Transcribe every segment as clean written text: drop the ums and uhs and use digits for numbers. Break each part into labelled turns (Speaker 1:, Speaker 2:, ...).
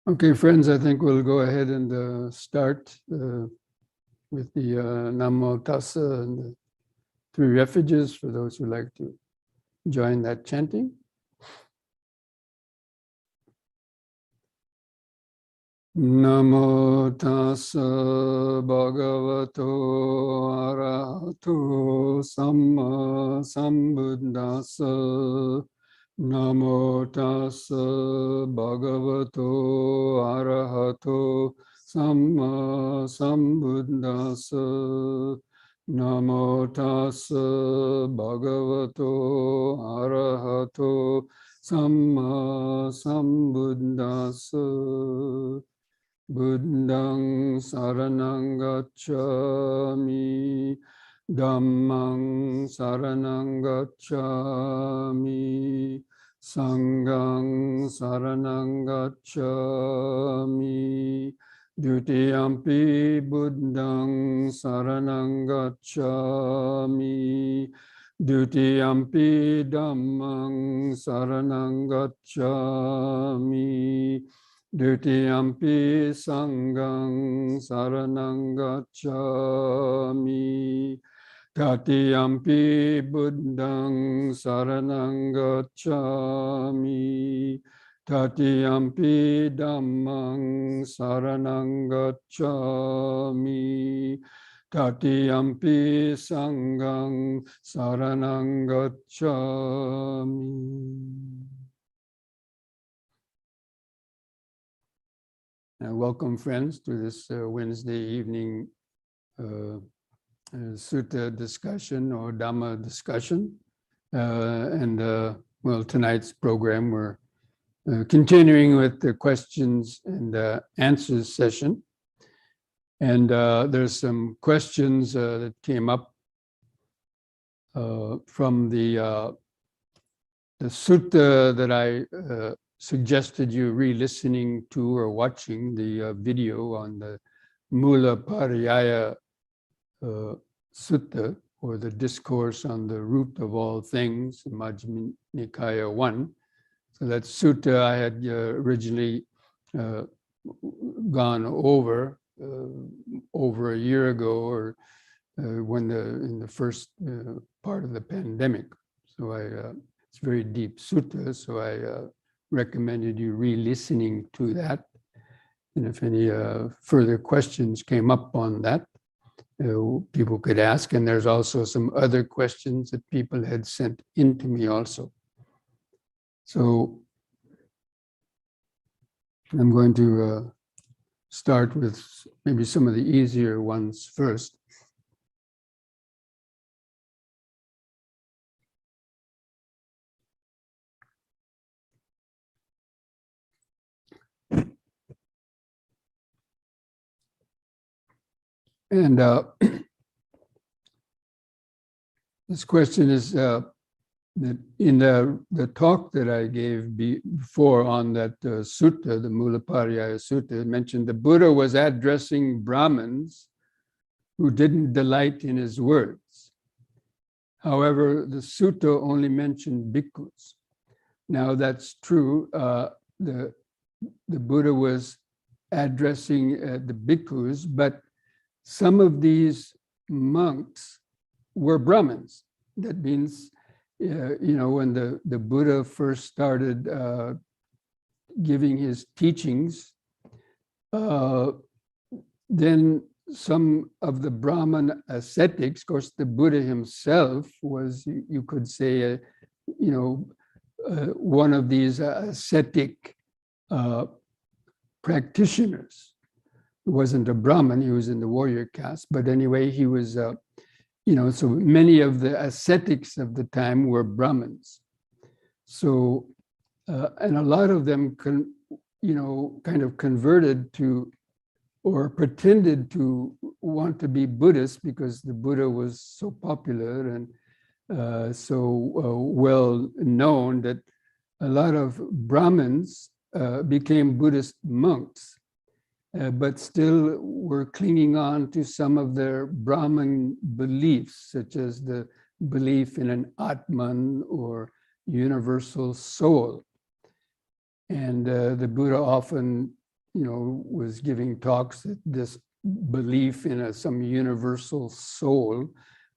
Speaker 1: Okay, friends, I think we'll go ahead and start with the Namo Tassa and the three refuges for those who like to join that chanting. Namo Tassa Bhagavato Arahato Samma Sambuddhassa. Namo Tassa Bhagavato Arahato Samma Sambuddhassa. Namo Tassa Bhagavato Arahato Samma Sambuddhassa. Buddhang saranang gacchami, Dhammang saranang gacchami, Sanghang saranang gacchami, Dutiyampi Buddhang saranang gacchami, Dutiyampi Dhammang saranang gacchami, Dutiyampi Sanghang saranang gacchami, Tatiyampi Buddhang saranang gacchami, Tatiyampi Dhammang saranang gacchami, Tatiyampi Sanghang saranang gacchami. Welcome, friends, to this Wednesday evening sutta discussion or Dhamma discussion. Well, tonight's program, we're continuing with the questions and answers session. And there's some questions that came up from the sutta that I suggested you re-listening to or watching the video on the Mula Pariyaya Sutta, or the discourse on the root of all things, Majjhima Nikaya 1. So that sutta I had originally gone over a year ago, or in the first part of the pandemic. So it's a very deep sutta, so I recommended you re-listening to that. And if any further questions came up on that, people could ask. And there's also some other questions that people had sent in to me also. So I'm going to start with maybe some of the easier ones first. And this question is that in the talk that I gave before on that sutta, the Mula Pariyaya Sutta, it mentioned the Buddha was addressing Brahmins who didn't delight in his words. However, the sutta only mentioned bhikkhus. Now that's true. The Buddha was addressing the bhikkhus, but some of these monks were Brahmins. That means, when the Buddha first started giving his teachings, then some of the Brahman ascetics, of course, the Buddha himself was, you could say, one of these ascetic practitioners. He wasn't a Brahmin, he was in the warrior caste, but anyway, he was, so many of the ascetics of the time were Brahmins. So, and a lot of them kind of converted to, or pretended to want to be Buddhists because the Buddha was so popular and so well known that a lot of Brahmins became Buddhist monks. But still were clinging on to some of their Brahman beliefs, such as the belief in an Atman or universal soul. And the Buddha often was giving talks that this belief in some universal soul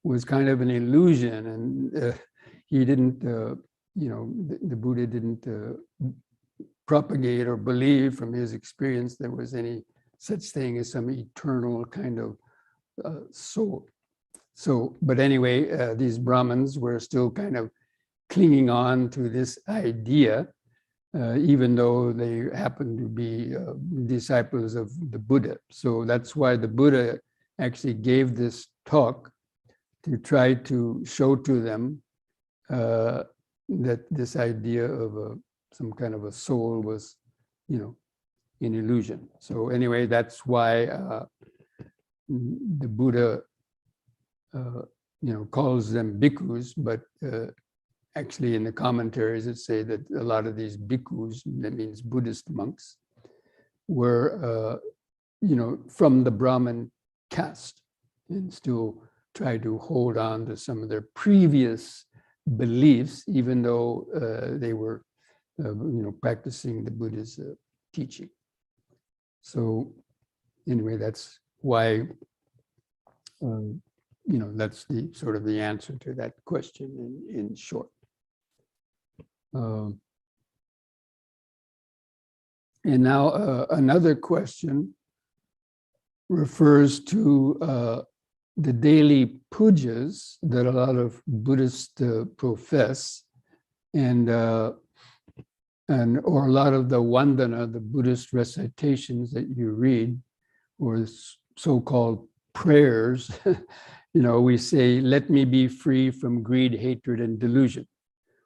Speaker 1: was kind of an illusion, and he didn't, the Buddha didn't propagate or believe from his experience there was any such thing as some eternal kind of soul. So, but anyway, these Brahmins were still kind of clinging on to this idea, even though they happened to be disciples of the Buddha. So that's why the Buddha actually gave this talk to try to show to them that this idea of some kind of a soul was, an illusion. So anyway, that's why the Buddha, calls them bhikkhus, but actually in the commentaries it say that a lot of these bhikkhus, that means Buddhist monks, were, from the Brahmin caste and still try to hold on to some of their previous beliefs, even though they were, practicing the Buddha's teaching. So anyway, that's why, that's the sort of the answer to that question in short. And now another question refers to the daily pujas that a lot of Buddhists profess, or a lot of the vandana, the Buddhist recitations that you read, or so-called prayers. We say, "Let me be free from greed, hatred, and delusion."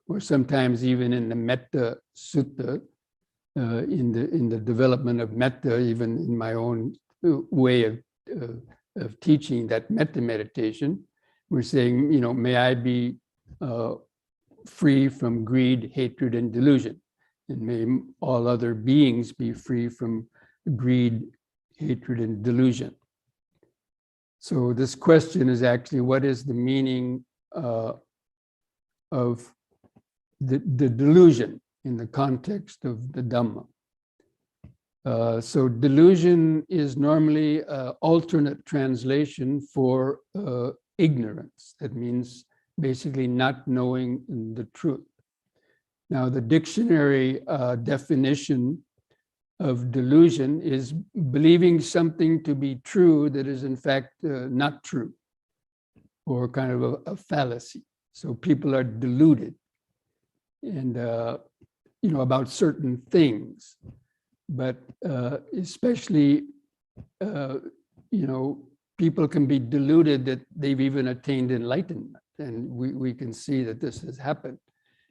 Speaker 1: Or sometimes even in the Metta Sutta, in the development of metta, even in my own way of teaching that metta meditation, we're saying, may I be free from greed, hatred, and delusion. And may all other beings be free from greed, hatred, and delusion. So this question is actually, what is the meaning of the delusion in the context of the Dhamma? So delusion is normally an alternate translation for ignorance. That means basically not knowing the truth. Now, the dictionary definition of delusion is believing something to be true that is in fact not true, or kind of a fallacy. So people are deluded, and about certain things, but especially people can be deluded that they've even attained enlightenment, and we can see that this has happened.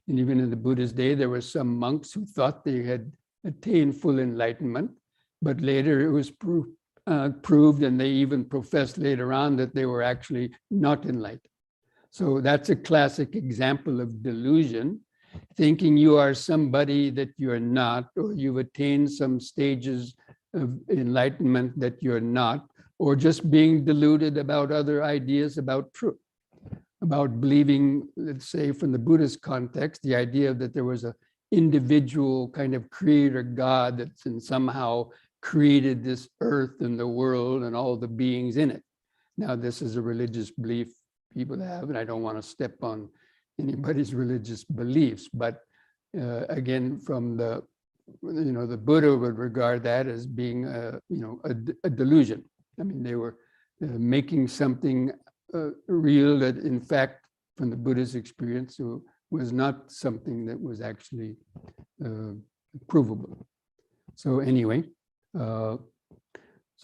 Speaker 1: And even in the Buddha's day, there were some monks who thought they had attained full enlightenment, but later it was proved, and they even professed later on that they were actually not enlightened. So that's a classic example of delusion, thinking you are somebody that you're not, or you've attained some stages of enlightenment that you're not, or just being deluded about other ideas about truth. About believing, let's say from the Buddhist context, the idea that there was an individual kind of creator God that's somehow created this earth and the world and all the beings in it. Now, this is a religious belief people have, and I don't want to step on anybody's religious beliefs, but again, from the Buddha would regard that as being a delusion. I mean, they were making something real that, in fact, from the Buddha's experience, was not something that was actually provable. So anyway, so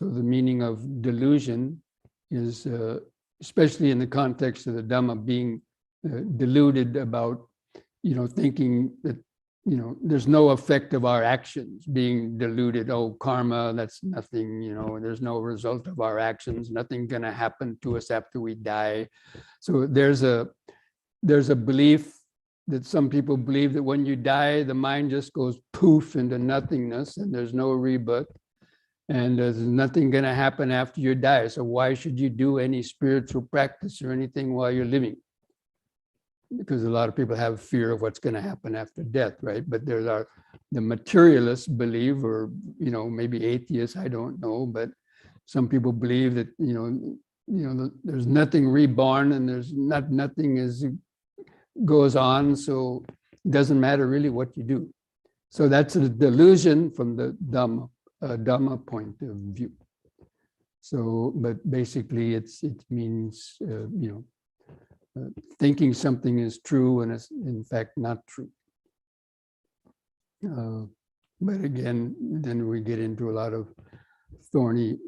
Speaker 1: the meaning of delusion is, especially in the context of the Dhamma, being deluded about, thinking that, there's no effect of our actions, being deluded, oh, karma, that's nothing, there's no result of our actions, nothing gonna happen to us after we die. So there's a belief that some people believe that when you die, the mind just goes poof into nothingness and there's no rebirth, and there's nothing gonna happen after you die. So why should you do any spiritual practice or anything while you're living? because a lot of people have fear of what's going to happen after death, right? But there are the materialists believe, or maybe atheists, I don't know, but some people believe that there's nothing reborn, and there's nothing goes on, so it doesn't matter really what you do. So that's a delusion from the Dhamma point of view. So, but basically, it means thinking something is true and it's in fact not true. But again, then we get into a lot of thorny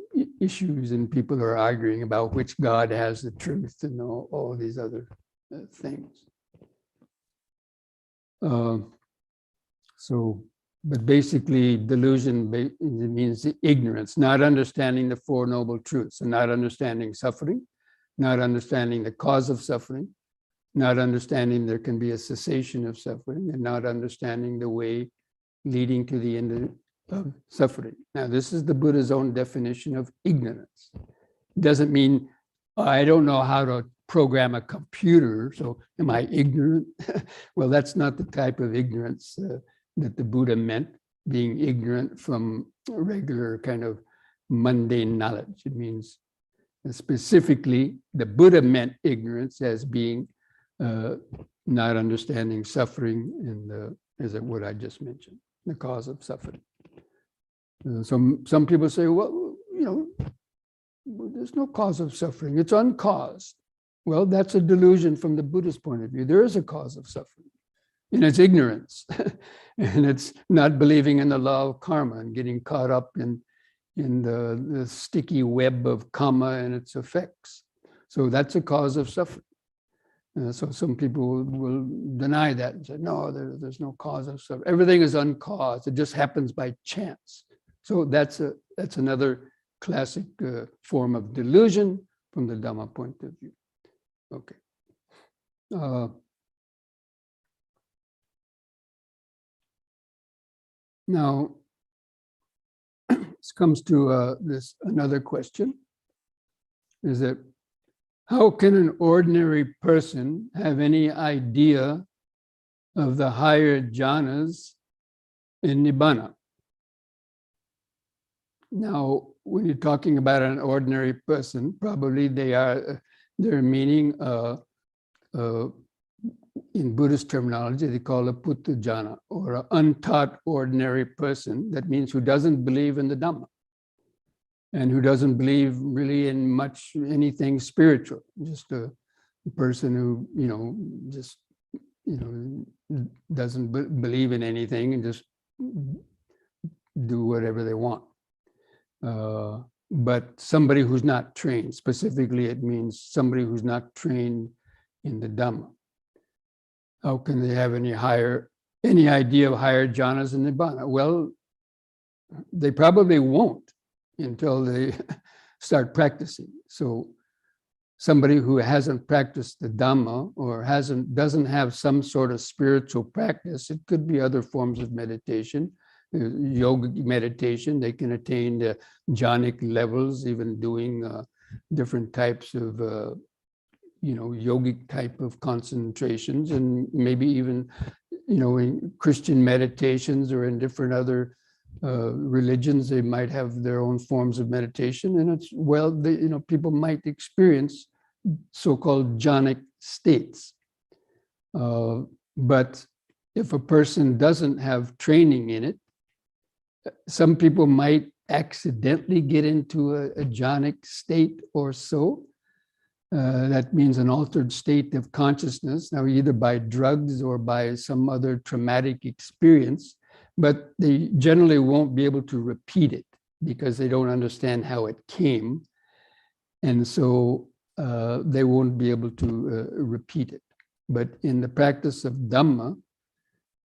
Speaker 1: issues, and people are arguing about which God has the truth and all these other things. But basically, delusion means ignorance, not understanding the Four Noble Truths, and not understanding suffering, not understanding the cause of suffering, not understanding there can be a cessation of suffering, and not understanding the way leading to the end of suffering. Now, this is the Buddha's own definition of ignorance. It doesn't mean, I don't know how to program a computer, so am I ignorant? Well, that's not the type of ignorance that the Buddha meant, being ignorant from regular kind of mundane knowledge. It means specifically, the Buddha meant ignorance as being not understanding suffering and what I just mentioned, the cause of suffering. Some people say, well, there's no cause of suffering, it's uncaused. Well, that's a delusion from the Buddhist point of view. There is a cause of suffering, and it's ignorance. And it's not believing in the law of karma and getting caught up in the sticky web of karma and its effects. So that's a cause of suffering. So some people will deny that and say, no, there's no cause of suffering. Everything is uncaused. It just happens by chance. So that's another classic form of delusion from the Dhamma point of view. Okay. Now, this comes to another question, is that how can an ordinary person have any idea of the higher jhanas in Nibana? Now, when you're talking about an ordinary person, probably they're meaning in Buddhist terminology, they call a puthujjana, or an untaught ordinary person. That means who doesn't believe in the Dhamma and who doesn't believe really in much anything spiritual. Just a person who, doesn't believe in anything and just do whatever they want. But somebody who's not trained, specifically it means somebody who's not trained in the Dhamma. How can they have any idea of higher jhanas in Nibana? Well, they probably won't until they start practicing. So somebody who hasn't practiced the Dhamma or doesn't have some sort of spiritual practice, it could be other forms of meditation, yogic meditation, they can attain the jhanic levels, even doing different types of yogic type of concentrations, and maybe even in Christian meditations or in different other religions, they might have their own forms of meditation, and people might experience so-called jhanic states. But if a person doesn't have training in it, some people might accidentally get into a jhanic state or so. That means an altered state of consciousness, now either by drugs or by some other traumatic experience, but they generally won't be able to repeat it because they don't understand how it came. And so they won't be able to repeat it. But in the practice of Dhamma,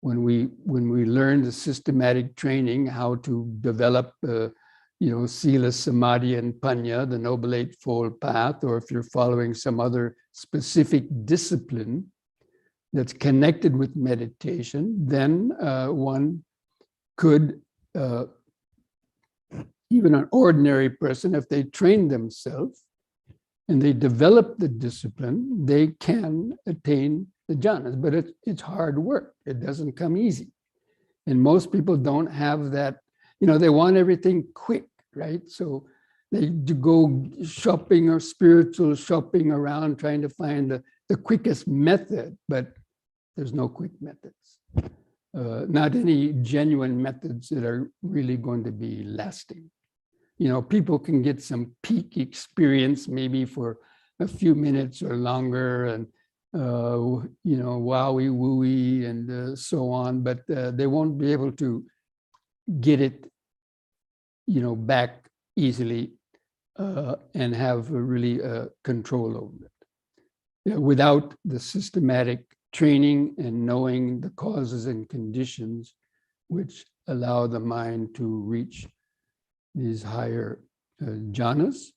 Speaker 1: when we learn the systematic training, how to develop Sila, Samadhi, and Panya, the Noble Eightfold Path, or if you're following some other specific discipline that's connected with meditation, then one could, even an ordinary person, if they train themselves, and they develop the discipline, they can attain the jhanas. But it's hard work. It doesn't come easy. And most people don't have that, they want everything quick, right? So they go shopping or spiritual shopping around trying to find the quickest method, but there's no quick methods. Not any genuine methods that are really going to be lasting. People can get some peak experience maybe for a few minutes or longer, and wowie wooey and so on, but they won't be able to get it, back easily and have really control over it. Without the systematic training and knowing the causes and conditions which allow the mind to reach these higher jhanas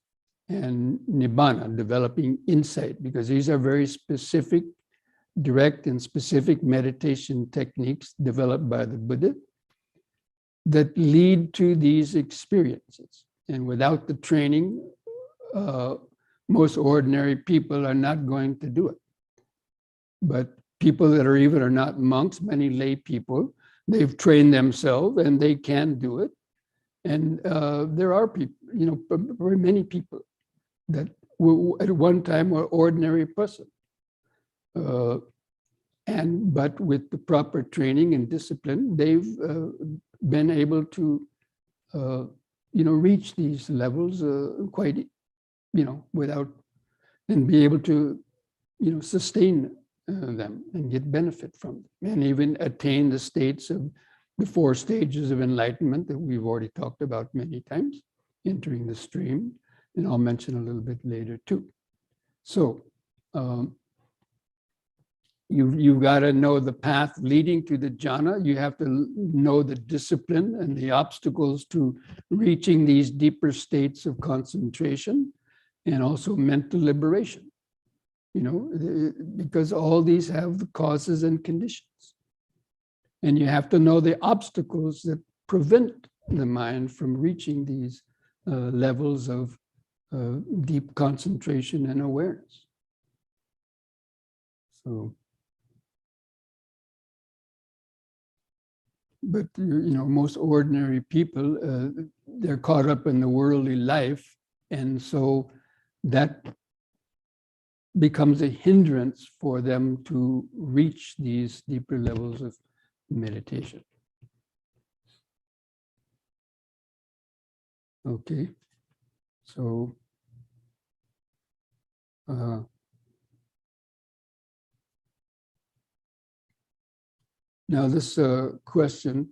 Speaker 1: and Nibana, developing insight, because these are very specific, direct and specific meditation techniques developed by the Buddha that lead to these experiences. And without the training, most ordinary people are not going to do it. But people that are not monks, many lay people, they've trained themselves and they can do it. And there are people, very many people that were at one time were ordinary person. But with the proper training and discipline, they've been able to, reach these levels quite, without, and be able to, sustain them and get benefit from them, and even attain the states of the 4 stages of enlightenment that we've already talked about many times, entering the stream, and I'll mention a little bit later too. So you've got to know the path leading to the jhana. You have to know the discipline and the obstacles to reaching these deeper states of concentration, and also mental liberation, because all these have the causes and conditions. And you have to know the obstacles that prevent the mind from reaching these levels of deep concentration and awareness. So, but most ordinary people, they're caught up in the worldly life, and so that becomes a hindrance for them to reach these deeper levels of meditation. Okay, so now this question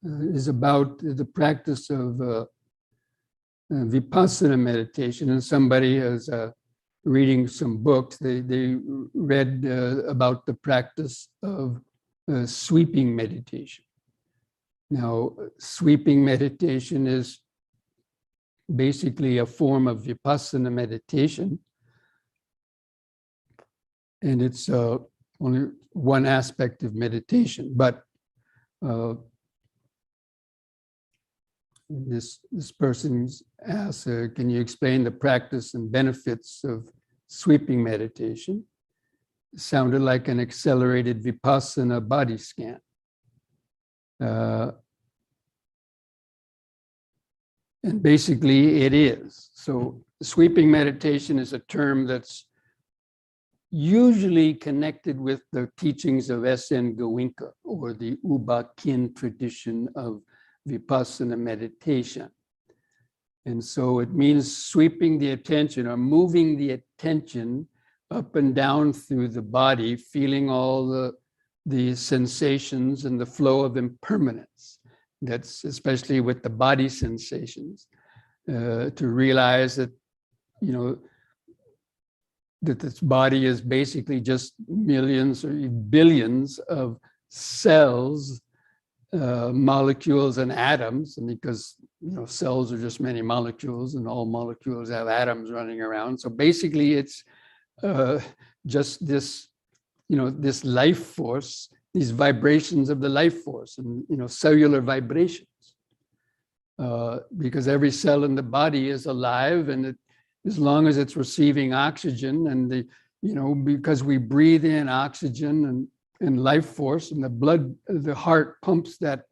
Speaker 1: is about the practice of Vipassana meditation, and somebody is reading some books. They read about the practice of sweeping meditation. Now, sweeping meditation is basically a form of Vipassana meditation, and it's only one aspect of meditation, but this person asks, can you explain the practice and benefits of sweeping meditation? It sounded like an accelerated Vipassana body scan. And basically it is. So sweeping meditation is a term that's usually connected with the teachings of S.N. Goenka, or the Uba Kin tradition of Vipassana meditation. And so it means sweeping the attention, or moving the attention up and down through the body, feeling all the sensations and the flow of impermanence. That's especially with the body sensations, to realize that, that this body is basically just millions or billions of cells, molecules and atoms, and because cells are just many molecules, and all molecules have atoms running around. So basically it's just this, this life force, these vibrations of the life force, and cellular vibrations. because every cell in the body is alive, and as long as it's receiving oxygen, and because we breathe in oxygen and life force, and the heart pumps that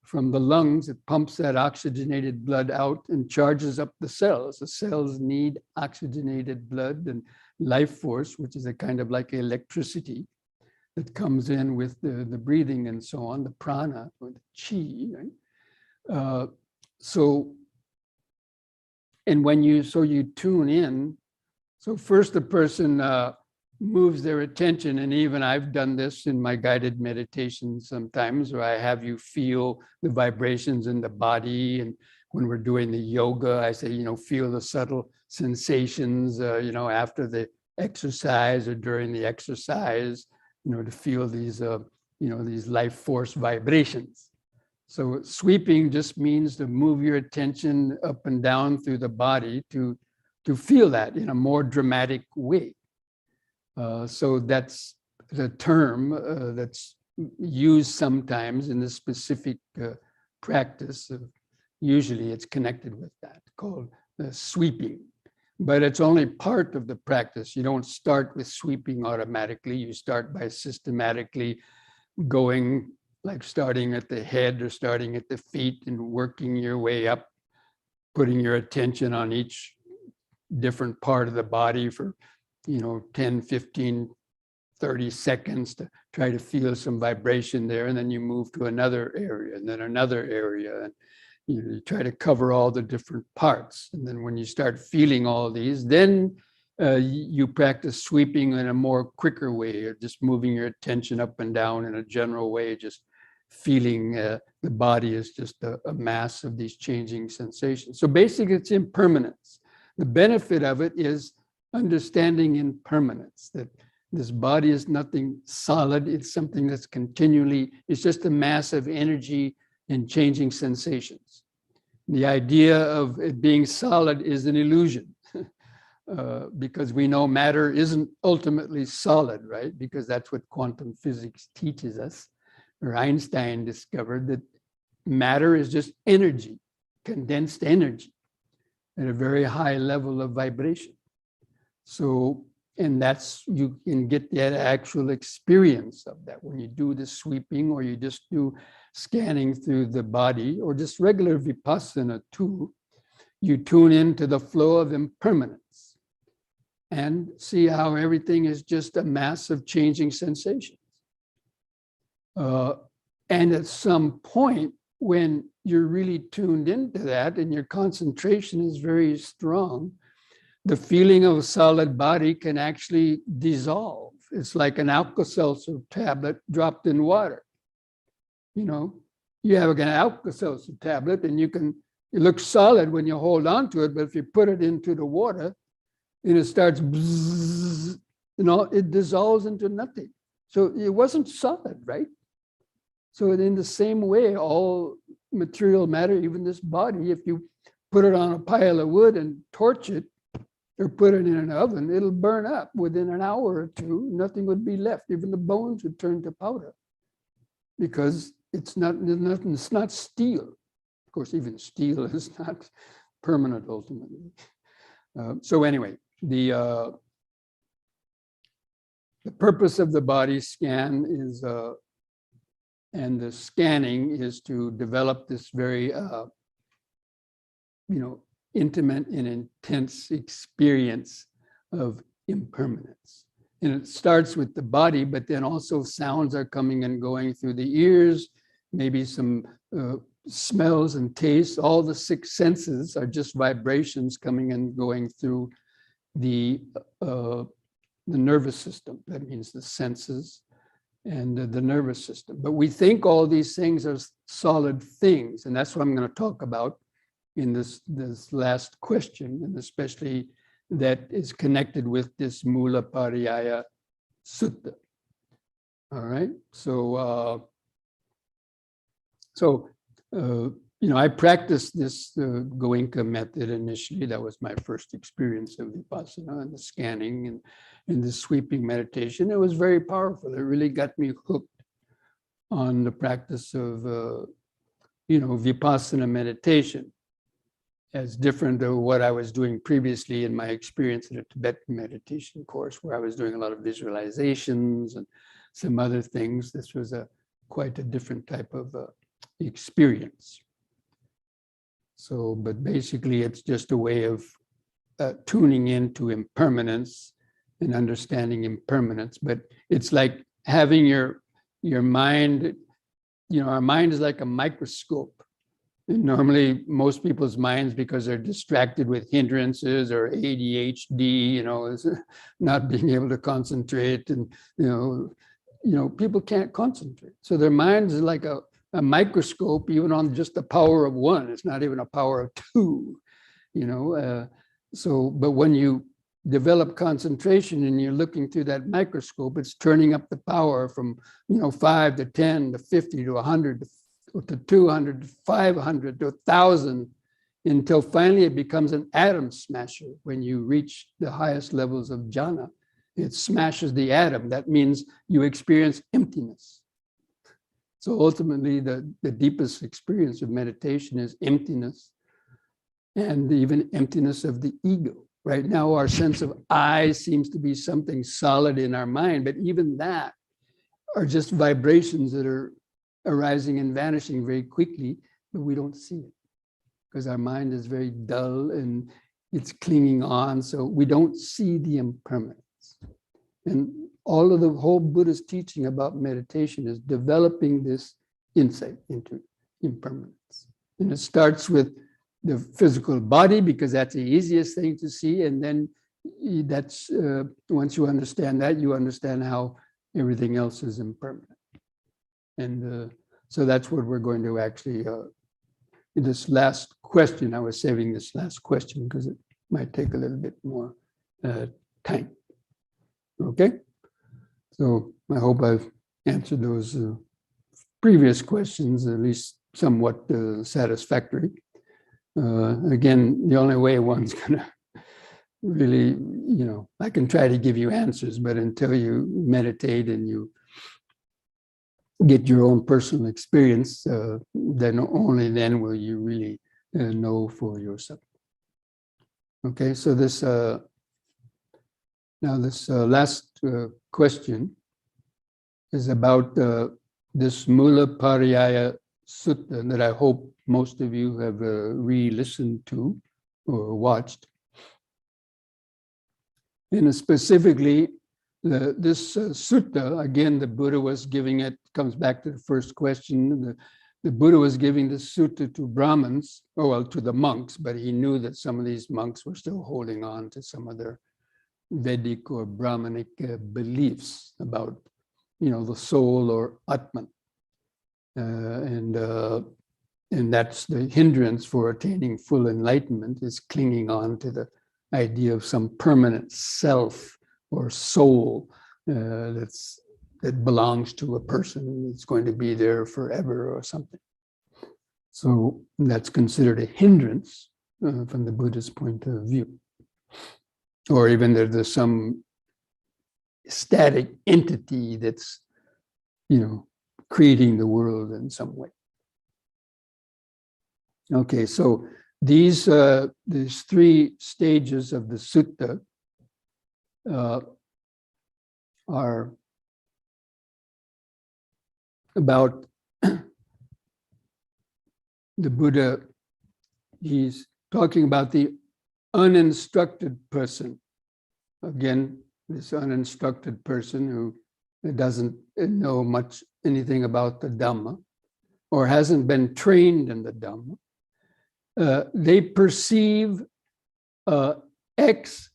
Speaker 1: from the lungs, it pumps that oxygenated blood out and charges up the cells. The cells need oxygenated blood and life force, which is a kind of like electricity that comes in with the breathing and so on, the prana or the chi, right? And when you tune in, so first the person moves their attention, and even I've done this in my guided meditation sometimes, where I have you feel the vibrations in the body, and when we're doing the yoga, I say, feel the subtle sensations, after the exercise or during the exercise, to feel these, these life force vibrations. So sweeping just means to move your attention up and down through the body to feel that in a more dramatic way. So that's the term that's used sometimes in the specific practice. Usually it's connected with that, called sweeping. But it's only part of the practice. You don't start with sweeping automatically. You start by systematically going, like starting at the head or starting at the feet and working your way up, putting your attention on each different part of the body for 10, 15, 30 seconds to try to feel some vibration there. And then you move to another area and then another area. And you try to cover all the different parts. And then when you start feeling all these, then you practice sweeping in a more quicker way, or just moving your attention up and down in a general way, just feeling the body is just a mass of these changing sensations. So basically it's impermanence. The benefit of it is understanding impermanence, that this body is nothing solid. It's something that's continually, it's just a mass of energy and changing sensations. The idea of it being solid is an illusion because we know matter isn't ultimately solid, right? Because that's what quantum physics teaches us. Or Einstein discovered that matter is just energy, condensed energy at a very high level of vibration. So, and you can get that actual experience of that when you do the sweeping, or you just do scanning through the body, or just regular Vipassana too. You tune into the flow of impermanence and see how everything is just a mass of changing sensations. And at some point, when you're really tuned into that and your concentration is very strong, the feeling of a solid body can actually dissolve. It's like an Alka-Seltzer tablet dropped in water. You have an Alka-Seltzer tablet and it looks solid when you hold on to it, but if you put it into the water and it starts, bzzz, it dissolves into nothing. So it wasn't solid, right? So in the same way, all material matter, even this body, if you put it on a pile of wood and torch it, or put it in an oven, it'll burn up within an hour or two. Nothing would be left. Even the bones would turn to powder because it's not steel. Of course, even steel is not permanent ultimately. So anyway, the purpose of the body scan is, and the scanning is to develop this very, intimate and intense experience of impermanence. And it starts with the body, but then also sounds are coming and going through the ears, maybe some smells and tastes. All the six senses are just vibrations coming and going through the nervous system. That means the senses and the nervous system. But we think all these things are solid things, and that's what I'm going to talk about in this last question, and especially that is connected with this Mula Pariyaya Sutta. All right, I practiced this Goenka method initially. That was my first experience of Vipassana and the scanning and the sweeping meditation. It was very powerful. It really got me hooked on the practice of Vipassana meditation, as different than what I was doing previously in my experience in a Tibetan meditation course, where I was doing a lot of visualizations and some other things. This was quite a different type of experience. So, but basically it's just a way of tuning into impermanence and understanding impermanence. But it's like having your mind, our mind is like a microscope. And normally most people's minds, because they're distracted with hindrances or ADHD, is not being able to concentrate, and people can't concentrate. So their mind is like a microscope, even on just the power of one. It's not even a power of two, but when you develop concentration and you're looking through that microscope, it's turning up the power from 5 to 10 to 50 to 100 to 200 to 500 to 1,000, until finally it becomes an atom smasher. When you reach the highest levels of jhana, it smashes the atom. That means you experience emptiness. So ultimately, the deepest experience of meditation is emptiness, and even emptiness of the ego. Right now, our sense of I seems to be something solid in our mind, but even that are just vibrations that are arising and vanishing very quickly, but we don't see it because our mind is very dull and it's clinging on, so we don't see the impermanence. And all of the whole Buddhist teaching about meditation is developing this insight into impermanence. And it starts with the physical body, because that's the easiest thing to see, and then that's once you understand that, you understand how everything else is impermanent. And so that's what we're going to actually, in this last question, I was saving this last question because it might take a little bit more time. Okay? So I hope I've answered those previous questions, at least somewhat satisfactory. Again, the only way one's gonna really, I can try to give you answers, but until you meditate and you get your own personal experience, then only then will you really know for yourself. Okay, so this last question is about this Mula Pariyaya Sutta that I hope most of you have re-listened to or watched. And specifically, this sutta, again, the Buddha was giving it, comes back to the first question, the Buddha was giving this sutta to Brahmins, to the monks, but he knew that some of these monks were still holding on to some of their Vedic or Brahmanic beliefs about, the soul or Atman. And that's the hindrance for attaining full enlightenment, is clinging on to the idea of some permanent self or soul that belongs to a person. It's going to be there forever or something. So that's considered a hindrance from the Buddhist point of view. Or even that there's some static entity that's, creating the world in some way. Okay, so these three stages of the sutta are about the Buddha. He's talking about the uninstructed person. Again, this uninstructed person who doesn't know anything about the Dhamma or hasn't been trained in the Dhamma. They perceive X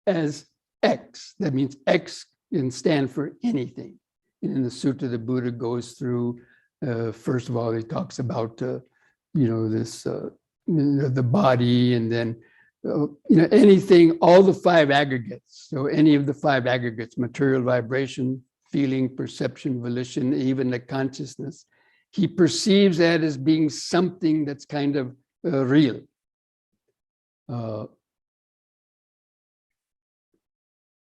Speaker 1: as X. That means X can stand for anything. And in the sutta, the Buddha goes through, first of all, he talks about, this, the body, and then, anything, all the five aggregates. So any of the five aggregates, material, vibration, feeling, perception, volition, even the consciousness, he perceives that as being something that's kind of real.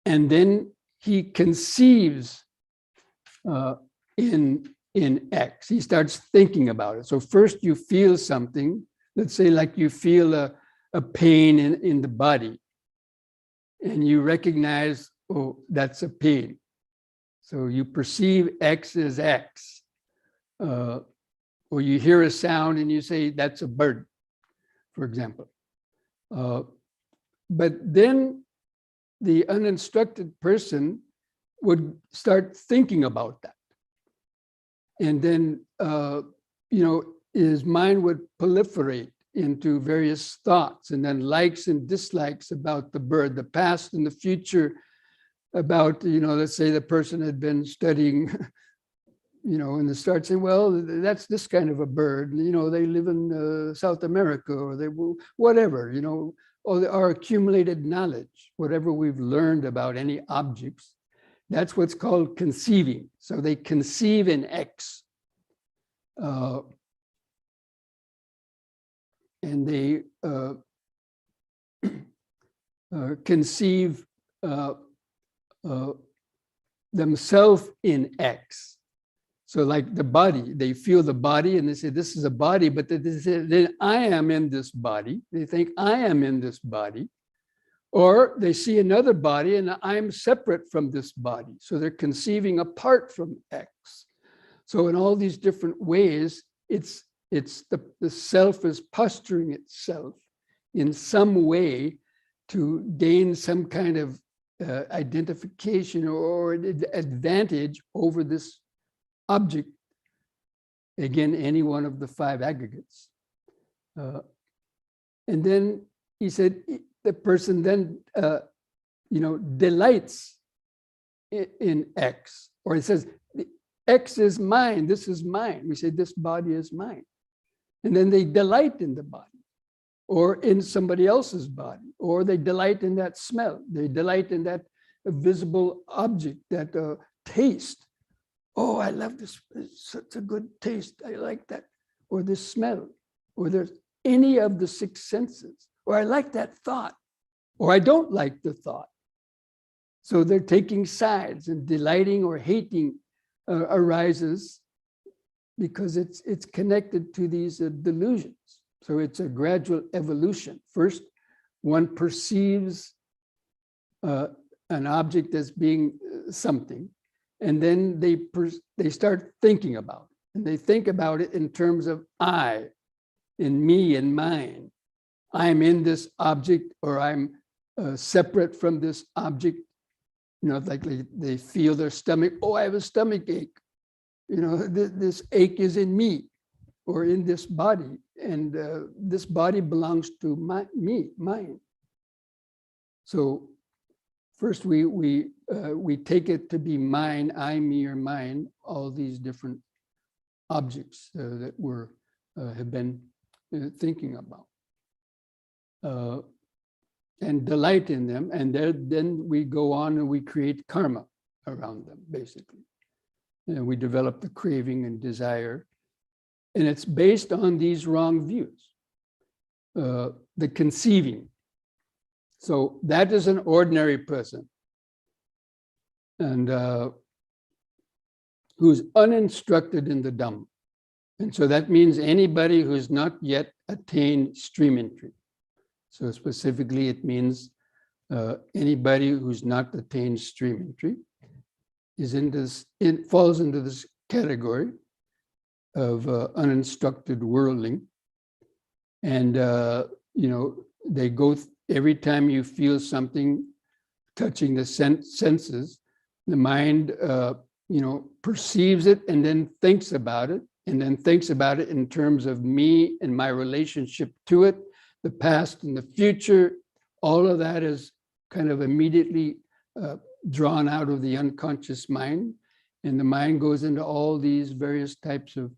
Speaker 1: And then he conceives in in X. He starts thinking about it. So first you feel something, let's say like you feel a pain in the body, and you recognize, oh, that's a pain. So you perceive X as X. Or you hear a sound and you say, that's a bird, for example. But then the uninstructed person would start thinking about that. And then, his mind would proliferate into various thoughts, and then likes and dislikes about the bird, the past and the future, about, let's say the person had been studying, and they start saying, well, that's this kind of a bird, they live in South America, or they will, whatever, or our accumulated knowledge, whatever we've learned about any objects, that's what's called conceiving. So they conceive in X. And they conceive themselves in X. So like the body, they feel the body and they say, this is a body, but they say, then I am in this body. They think I am in this body. Or they see another body and I'm separate from this body. So they're conceiving apart from X. So in all these different ways, it's the self is posturing itself in some way to gain some kind of identification or advantage over this object. Again, any one of the five aggregates. And then he said, the person then, delights in X, or he says, X is mine, this is mine. We say, this body is mine. And then they delight in the body, or in somebody else's body, or they delight in that smell. They delight in that visible object, that taste. Oh, I love this, it's such a good taste, I like that. Or this smell, or there's any of the six senses. Or I like that thought, or I don't like the thought. So they're taking sides, and delighting or hating arises because it's connected to these delusions. So it's a gradual evolution. First, one perceives an object as being something, and then they start thinking about it. And they think about it in terms of I, in me and mine. I'm in this object, or I'm separate from this object. Like they feel their stomach. Oh, I have a stomach ache. This ache is in me or in this body. And this body belongs to mine. So first we take it to be mine, I, me, or mine, all these different objects that have been thinking about. And delight in them, and then we go on and we create karma around them, basically. And we develop the craving and desire, and it's based on these wrong views, the conceiving. So that is an ordinary person, and who's uninstructed in the Dhamma. And so that means anybody who's not yet attained stream entry. So specifically, it means anybody who's not attained stream entry falls into this category of uninstructed worldling. And, they go, every time you feel something touching the senses, the mind, perceives it and then thinks about it, and then thinks about it in terms of me and my relationship to it, the past and the future. All of that is kind of immediately drawn out of the unconscious mind. And the mind goes into all these various types of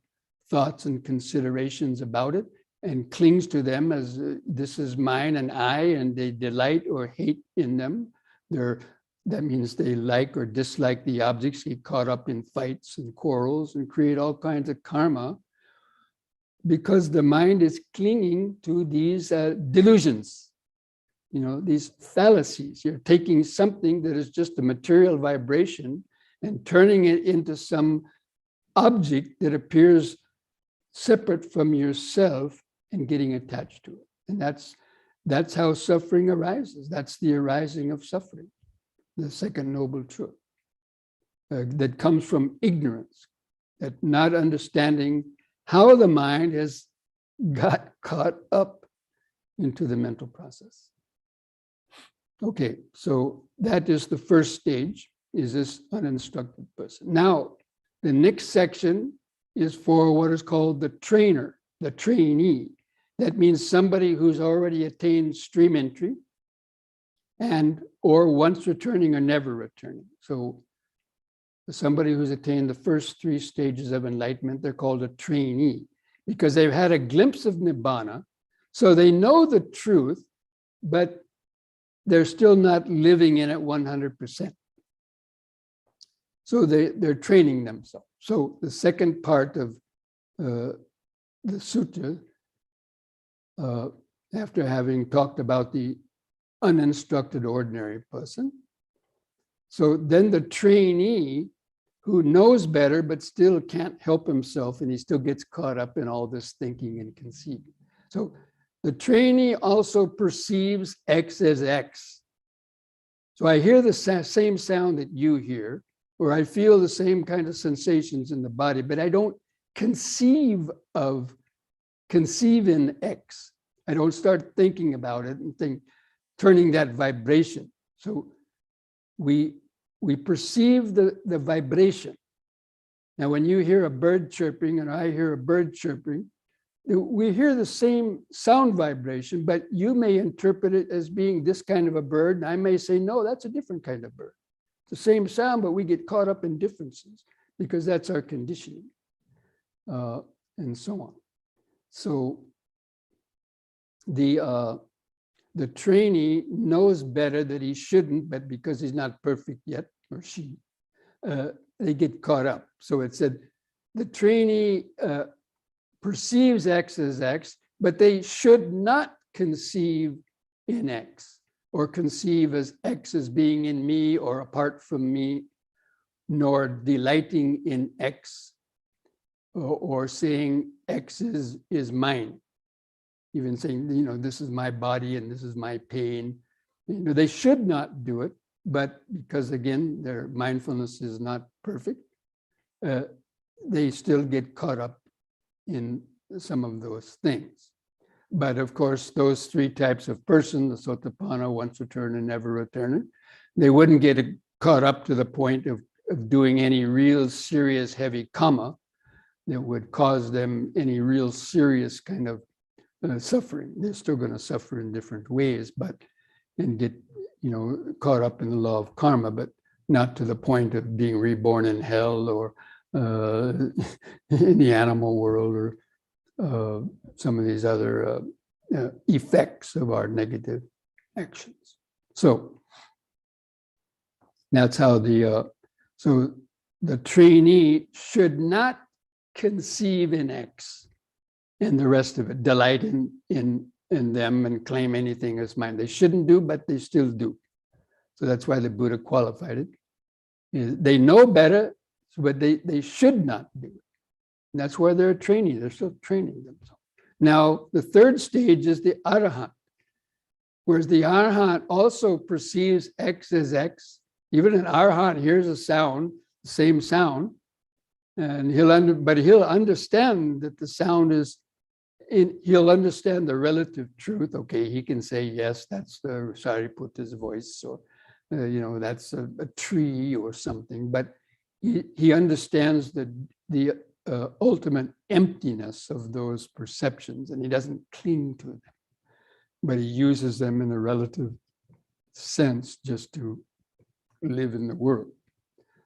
Speaker 1: thoughts and considerations about it, and clings to them as this is mine and I, and they delight or hate in them. That means they like or dislike the objects, get caught up in fights and quarrels and create all kinds of karma, because the mind is clinging to these delusions, these fallacies. You're taking something that is just a material vibration and turning it into some object that appears separate from yourself and getting attached to it. And that's how suffering arises. That's the arising of suffering, the second noble truth that comes from ignorance, that not understanding how the mind has got caught up into the mental process. Okay, so that is the first stage, is this uninstructed person. Now, the next section is for what is called the trainer, the trainee. That means somebody who's already attained stream entry and or once returning or never returning. So somebody who's attained the first three stages of enlightenment, they're called a trainee because they've had a glimpse of Nibbana. So they know the truth, but they're still not living in it 100%. So they're training themselves. So the second part of the sutta, after having talked about the uninstructed ordinary person, so then the trainee who knows better but still can't help himself, and he still gets caught up in all this thinking and conceiving. So the trainee also perceives X as X. So I hear the same sound that you hear, or I feel the same kind of sensations in the body, but I don't conceive in X. I don't start thinking about it and turning that vibration. So we perceive the vibration. Now, when you hear a bird chirping and I hear a bird chirping, we hear the same sound vibration, but you may interpret it as being this kind of a bird, and I may say, no, that's a different kind of bird. It's the same sound, but we get caught up in differences because that's our conditioning, and so on. So the trainee knows better that he shouldn't, but because he's not perfect yet, or she, they get caught up. So it said the trainee perceives X as X, but they should not conceive in X or conceive as X as being in me or apart from me, nor delighting in X or saying X is mine. Even saying, this is my body and this is my pain. They should not do it, but because again, their mindfulness is not perfect, they still get caught up in some of those things. But of course, those three types of person, the Sotapanna, once returner, never returner, they wouldn't get caught up to the point of doing any real serious heavy karma that would cause them any real serious kind of suffering. They're still going to suffer in different ways, and get caught up in the law of karma, but not to the point of being reborn in hell or in the animal world or some of these other effects of our negative actions. So that's how the trainee should not conceive in X and the rest of it, delight in them and claim anything as mine. They shouldn't do, but they still do. So that's why the Buddha qualified it. They know better, but they should not do it. And that's why they're training. They're still training themselves. Now, the third stage is the Arahant, whereas the Arahant also perceives X as X. Even an Arahant hears a sound, the same sound, and he'll understand that the sound is, he'll understand the relative truth. Okay, he can say, yes, that's the Sariputta's voice, or that's a tree or something, but he understands the ultimate emptiness of those perceptions, and he doesn't cling to them, but he uses them in a relative sense just to live in the world.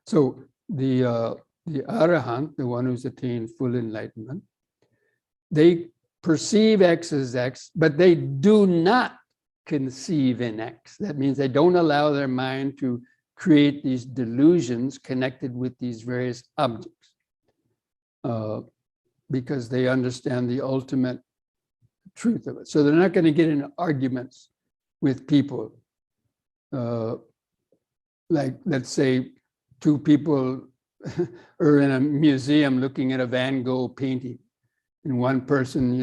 Speaker 1: So the Arahant, the one who's attained full enlightenment, they perceive X as X, but they do not conceive in X. That means they don't allow their mind to create these delusions connected with these various objects, because they understand the ultimate truth of it. So they're not going to get in arguments with people. Like, let's say two people or in a museum looking at a Van Gogh painting, and one person,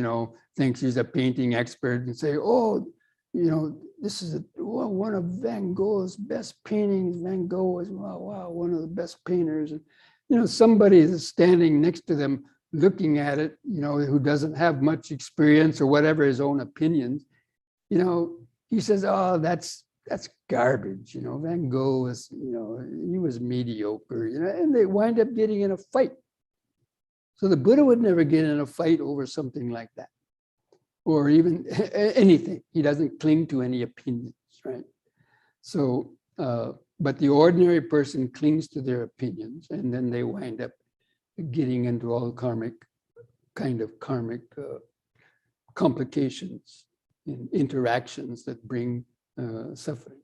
Speaker 1: thinks he's a painting expert and say, oh, this is one of Van Gogh's best paintings. Van Gogh is, wow, one of the best painters. And, somebody is standing next to them looking at it, who doesn't have much experience or whatever his own opinions, he says, oh, that's garbage. Van Gogh was, he was mediocre, and they wind up getting in a fight. So the Buddha would never get in a fight over something like that, or even anything. He doesn't cling to any opinions, right? So, but the ordinary person clings to their opinions, and then they wind up getting into all karmic complications and interactions that bring suffering.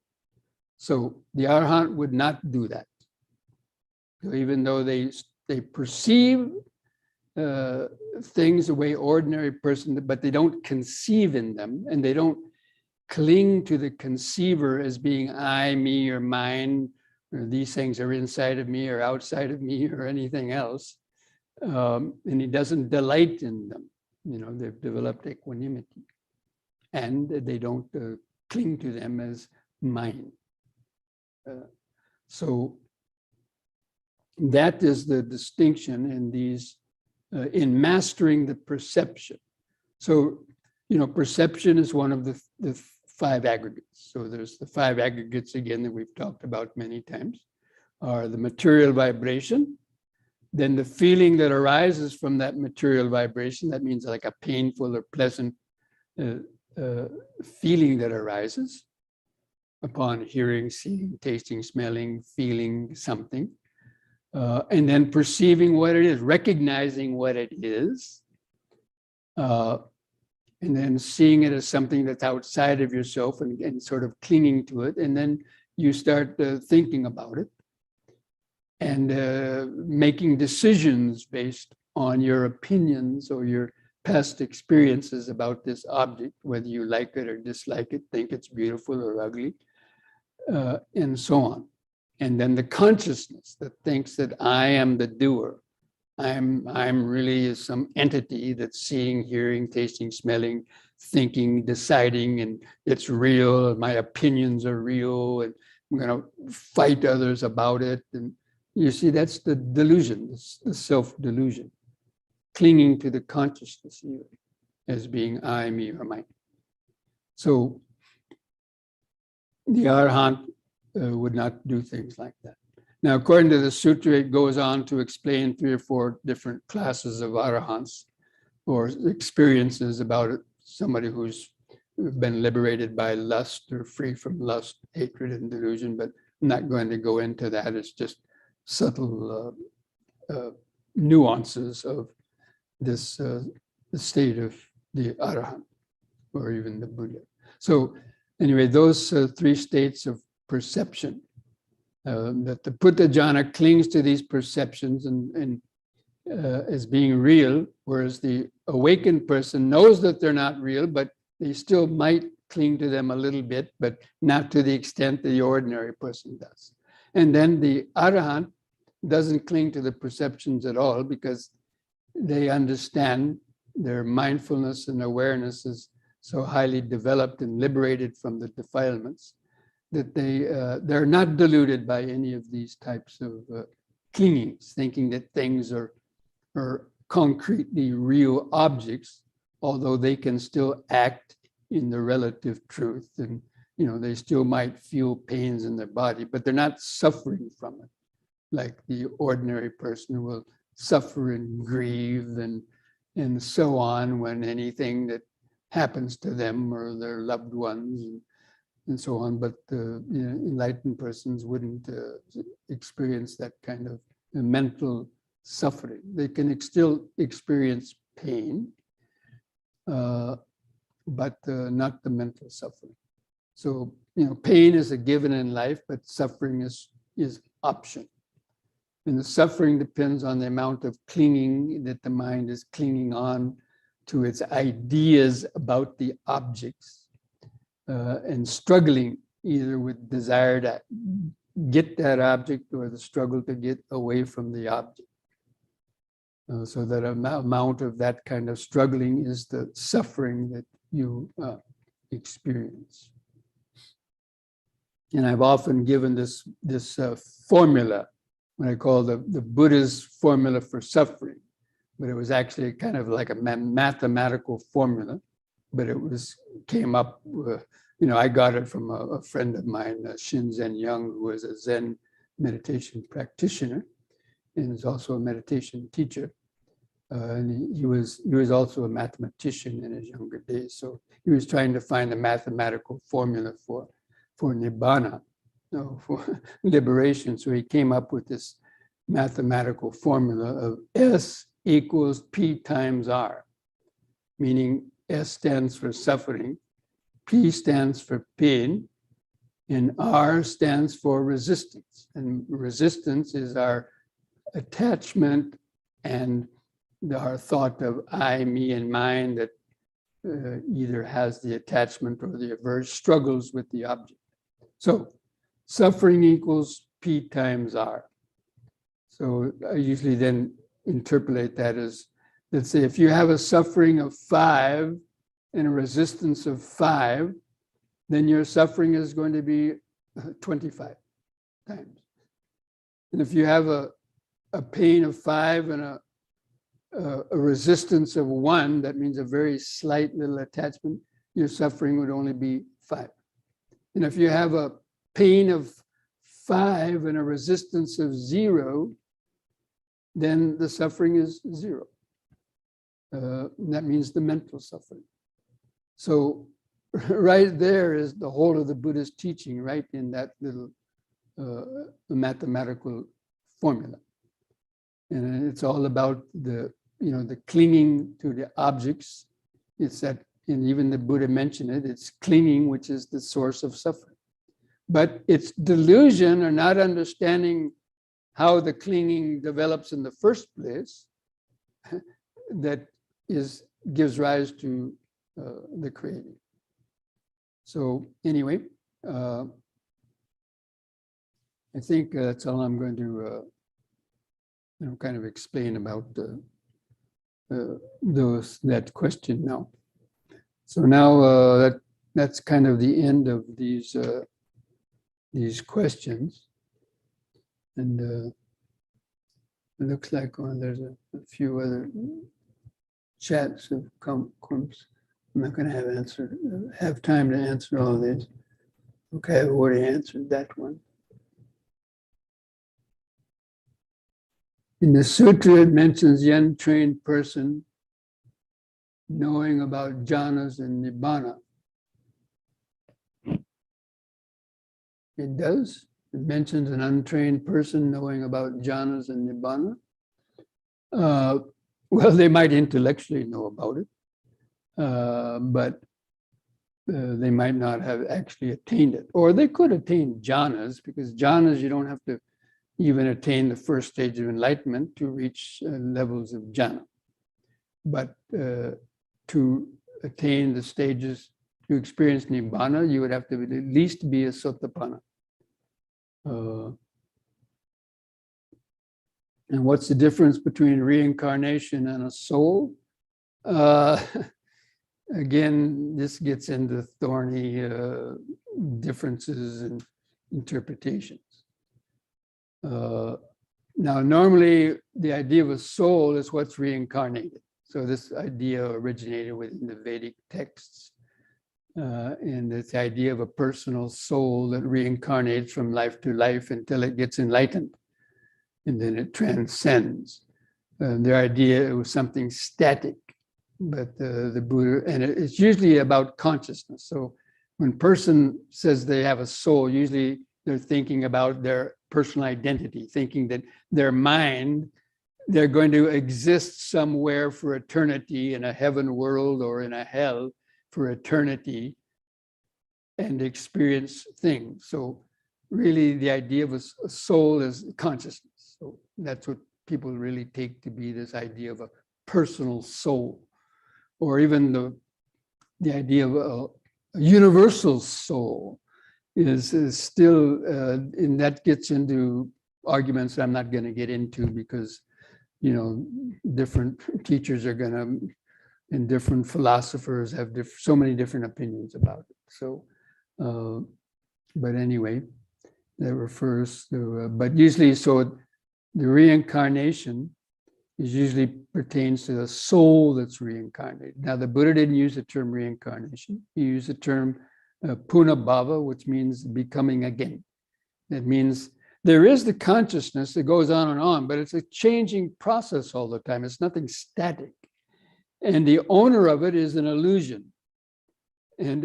Speaker 1: So the Arahant would not do that. So even though they perceive things the way ordinary person, but they don't conceive in them, and they don't cling to the conceiver as being I, me, or mine, or these things are inside of me or outside of me or anything else. And he doesn't delight in them. They've developed equanimity, and they don't cling to them as mine. So that is the distinction in these, in mastering the perception. So, perception is one of the five aggregates. So there's the five aggregates again that we've talked about many times, are the material vibration, then the feeling that arises from that material vibration. That means like a painful or pleasant feeling that arises upon hearing, seeing, tasting, smelling, feeling something. And then perceiving what it is, recognizing what it is, and then seeing it as something that's outside of yourself and sort of clinging to it. And then you start thinking about it and making decisions based on your opinions or your past experiences about this object, whether you like it or dislike it, think it's beautiful or ugly, and so on. And then the consciousness that thinks that I am the doer. I'm really some entity that's seeing, hearing, tasting, smelling, thinking, deciding, and it's real, and my opinions are real, and I'm going to fight others about it. And you see, that's the delusion, the self-delusion, clinging to the consciousness as being I, me, or mine. So the Arahant would not do things like that. Now, according to the sutra, it goes on to explain 3 or 4 different classes of Arahants or experiences about it. Somebody who's been liberated by lust or free from lust, hatred, and delusion, but I'm not going to go into that. It's just subtle nuances of this the state of the Arahant or even the Buddha. So anyway, those 3 states of perception, that the Putta jhana clings to these perceptions and as being real, whereas the awakened person knows that they're not real, but they still might cling to them a little bit, but not to the extent that the ordinary person does. And then the Arahant doesn't cling to the perceptions at all because they understand their mindfulness and awareness is so highly developed and liberated from the defilements that they're not deluded by any of these types of clingings, thinking that things are concretely real objects, although they can still act in the relative truth, and they still might feel pains in their body, but they're not suffering from it, like the ordinary person will suffer and grieve and so on when anything that happens to them or their loved ones and so on. But enlightened persons wouldn't experience that kind of mental suffering. They can still experience pain, but not the mental suffering. So, pain is a given in life, but suffering is option. And the suffering depends on the amount of clinging that the mind is clinging on to its ideas about the objects, and struggling either with desire to get that object or the struggle to get away from the object. So that amount of that kind of struggling is the suffering that you experience. And I've often given this formula, what I call the Buddha's formula for suffering, but it was actually kind of like a mathematical formula, but it came up, I got it from a friend of mine, Shinzen Young, who was a Zen meditation practitioner and is also a meditation teacher. And he was also a mathematician in his younger days. So he was trying to find a mathematical formula for Nibana, for liberation. So he came up with this mathematical formula of S equals P times R, meaning S stands for suffering, P stands for pain, and R stands for resistance. And resistance is our attachment and our thought of I, me, and mine that either has the attachment or the aversion, struggles with the object. So suffering equals P times R. So I usually then interpolate that as, let's say, if you have a suffering of 5 and a resistance of 5, then your suffering is going to be 25 times. And if you have a pain of 5 and a resistance of 1, that means a very slight little attachment, your suffering would only be 5. And if you have a pain of 5 and a resistance of 0, then the suffering is 0. That means the mental suffering. So right there is the whole of the Buddhist teaching, right in that little mathematical formula. And it's all about the clinging to the objects. It's that, and even the Buddha mentioned it, it's clinging, which is the source of suffering. But it's delusion, or not understanding how the clinging develops in the first place, that gives rise to the craving. So anyway, I think that's all I'm going to kind of explain about that question now. So now that's kind of the end of these questions, and it looks like there's a few other chats have come. I'm not going to have time to answer all of these. Okay, I've already answered that one. In the sutra, it mentions the untrained person knowing about jhanas and Nibana. It does. It mentions an untrained person knowing about jhanas and Nibana. Well, they might intellectually know about it, but they might not have actually attained it. Or they could attain jhanas, because jhanas, you don't have to even attain the first stage of enlightenment to reach levels of jhana. But to attain the stages, to experience Nibbana, you would have to at least be a Sotapanna. And what's the difference between reincarnation and a soul? Again, this gets into thorny differences in interpretations. Now, normally the idea of a soul is what's reincarnated. So this idea originated within the Vedic texts. And it's the idea of a personal soul that reincarnates from life to life until it gets enlightened. And then it transcends. Their idea, it was something static. But the Buddha, and it's usually about consciousness. So when a person says they have a soul, usually they're thinking about their personal identity, thinking that their mind, they're going to exist somewhere for eternity in a heaven world or in a hell for eternity and experience things. So really the idea of a soul is consciousness. So that's what people really take to be this idea of a personal soul, or even the idea of a universal soul. is still, and that gets into arguments I'm not going to get into because, different teachers are going to, and different philosophers have so many different opinions about it. So, but anyway, that refers to, but usually, so the reincarnation is usually pertains to the soul that's reincarnated. Now, the Buddha didn't use the term reincarnation. He used the term punabhava, which means becoming again. That means there is the consciousness that goes on, but it's a changing process all the time. It's nothing static. And the owner of it is an illusion. And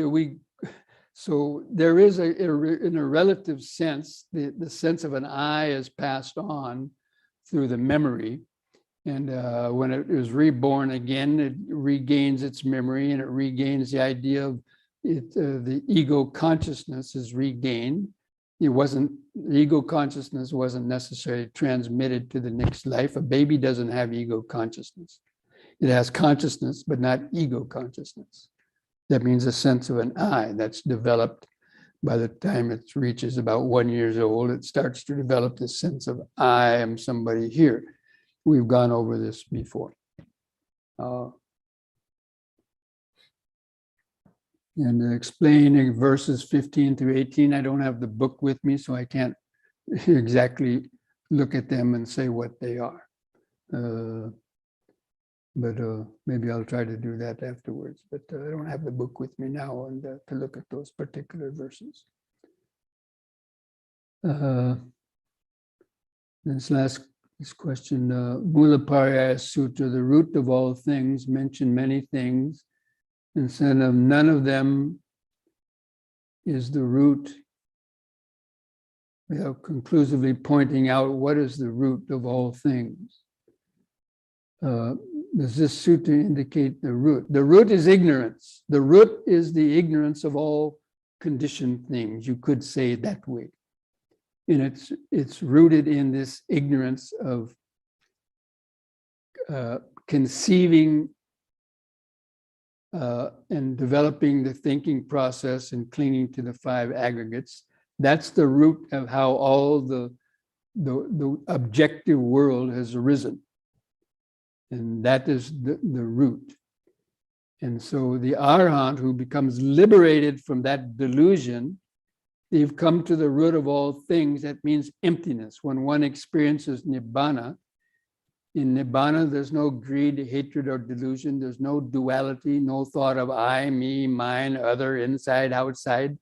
Speaker 1: so there is in a relative sense, the sense of an I is passed on through the memory. And when it is reborn again, it regains its memory and it regains the idea of it, the ego consciousness is regained. The ego consciousness wasn't necessarily transmitted to the next life. A baby doesn't have ego consciousness. It has consciousness, but not ego consciousness. That means a sense of an I that's developed by the time it reaches about 1 year old. It starts to develop this sense of I am somebody here. We've gone over this before. And explaining verses 15 through 18, I don't have the book with me, so I can't exactly look at them and say what they are. But maybe I'll try to do that afterwards. But I don't have the book with me now and to look at those particular verses. This question, Mulaparaya Sutra, the root of all things, mentioned many things, and said of none of them is the root, without conclusively pointing out what is the root of all things. Does this sutra indicate the root? The root is ignorance. The root is the ignorance of all conditioned things. You could say it that way. And it's rooted in this ignorance of conceiving and developing the thinking process and clinging to the 5 aggregates. That's the root of how all the objective world has arisen. And that is the root. And so the Arahant who becomes liberated from that delusion, they've come to the root of all things. That means emptiness. When one experiences Nibana, in Nibana, there's no greed, hatred, or delusion. There's no duality, no thought of I, me, mine, other, inside, outside.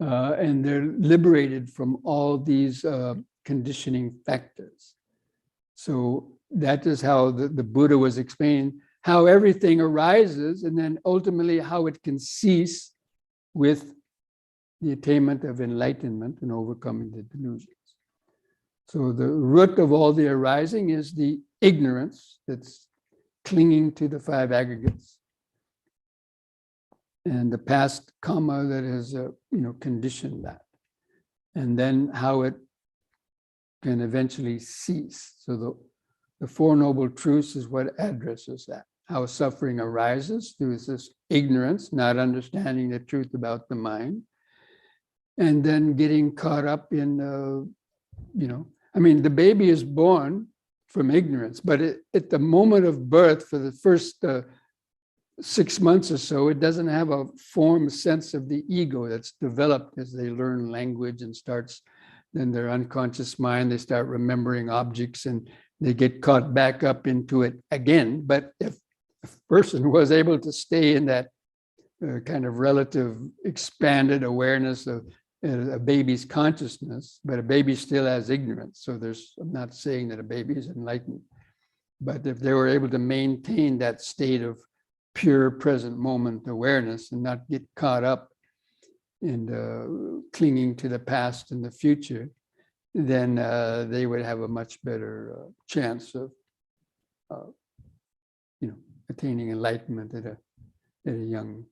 Speaker 1: And they're liberated from all these conditioning factors. So that is how the Buddha was explaining how everything arises and then ultimately how it can cease with the attainment of enlightenment and overcoming the delusions. So the root of all the arising is the ignorance that's clinging to the 5 aggregates, and the past karma that has conditioned that, and then how it can eventually cease. So the 4 Noble Truths is what addresses that. How suffering arises through this ignorance, not understanding the truth about the mind, and then getting caught up in, the baby is born from ignorance, but at the moment of birth, for the first 6 months or so, it doesn't have a formed sense of the ego that's developed as they learn language and then their unconscious mind, they start remembering objects and they get caught back up into it again. But if a person was able to stay in that kind of relative expanded awareness of a baby's consciousness, but a baby still has ignorance. So I'm not saying that a baby is enlightened, but if they were able to maintain that state of pure present moment awareness and not get caught up in clinging to the past and the future, then they would have a much better chance of attaining enlightenment at a young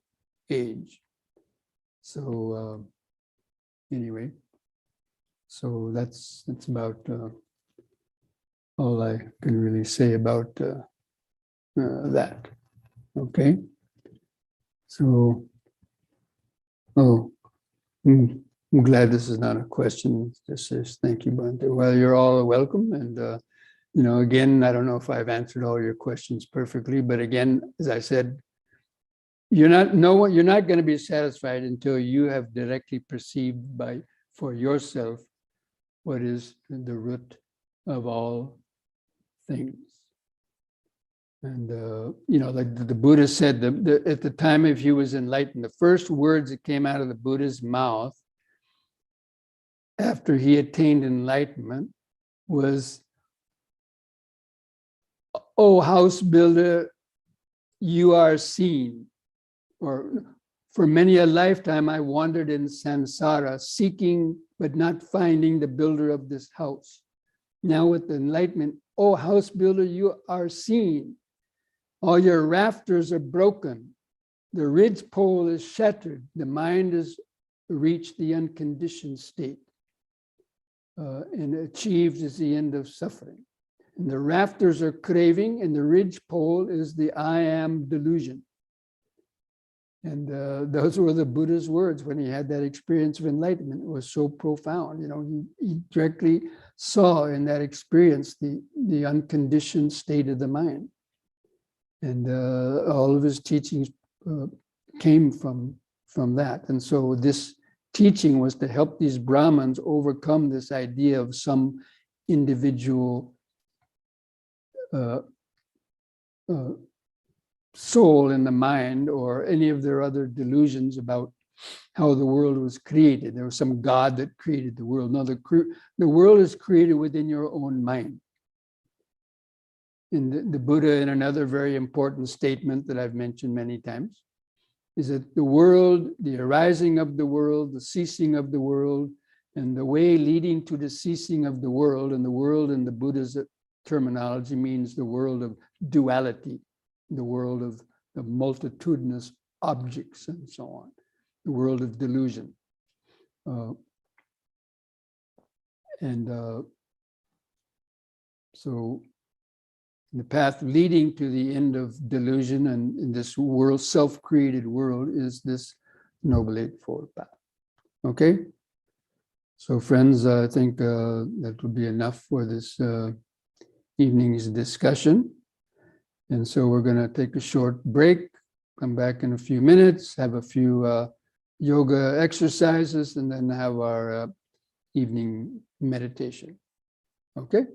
Speaker 1: age. So anyway, so that's about all I can really say about that. Okay. So, I'm glad this is not a question. This is thank you, Bhante. Well, you're all welcome. And, again, I don't know if I've answered all your questions perfectly, but again, as I said, you're not going to be satisfied until you have directly perceived for yourself what is the root of all things. And, like the Buddha said, at the time if he was enlightened, the first words that came out of the Buddha's mouth after he attained enlightenment was, "Oh, house builder, you are seen." Or, "For many a lifetime I wandered in samsara, seeking but not finding the builder of this house. Now with the enlightenment, oh, house builder, you are seen. All your rafters are broken. The ridge pole is shattered. The mind has reached the unconditioned state. And achieved is the end of suffering. And the rafters are craving, and the ridge pole is the I am delusion." And those were the Buddha's words when he had that experience of enlightenment. It was so profound. He directly saw in that experience the unconditioned state of the mind. And all of his teachings came from that. And so this teaching was to help these Brahmins overcome this idea of some individual soul in the mind, or any of their other delusions about how the world was created. There was some God that created the world. No, the world is created within your own mind. And the Buddha, in another very important statement that I've mentioned many times, is that the world, the arising of the world, the ceasing of the world, and the way leading to the ceasing of the world, and the world in the Buddha's terminology means the world of duality, the world of the multitudinous objects and so on, the world of delusion. So the path leading to the end of delusion and in this world, self-created world, is this Noble Eightfold Path. Okay? So friends, I think that will be enough for this evening's discussion. And so we're going to take a short break, come back in a few minutes, have a few yoga exercises, and then have our evening meditation. Okay?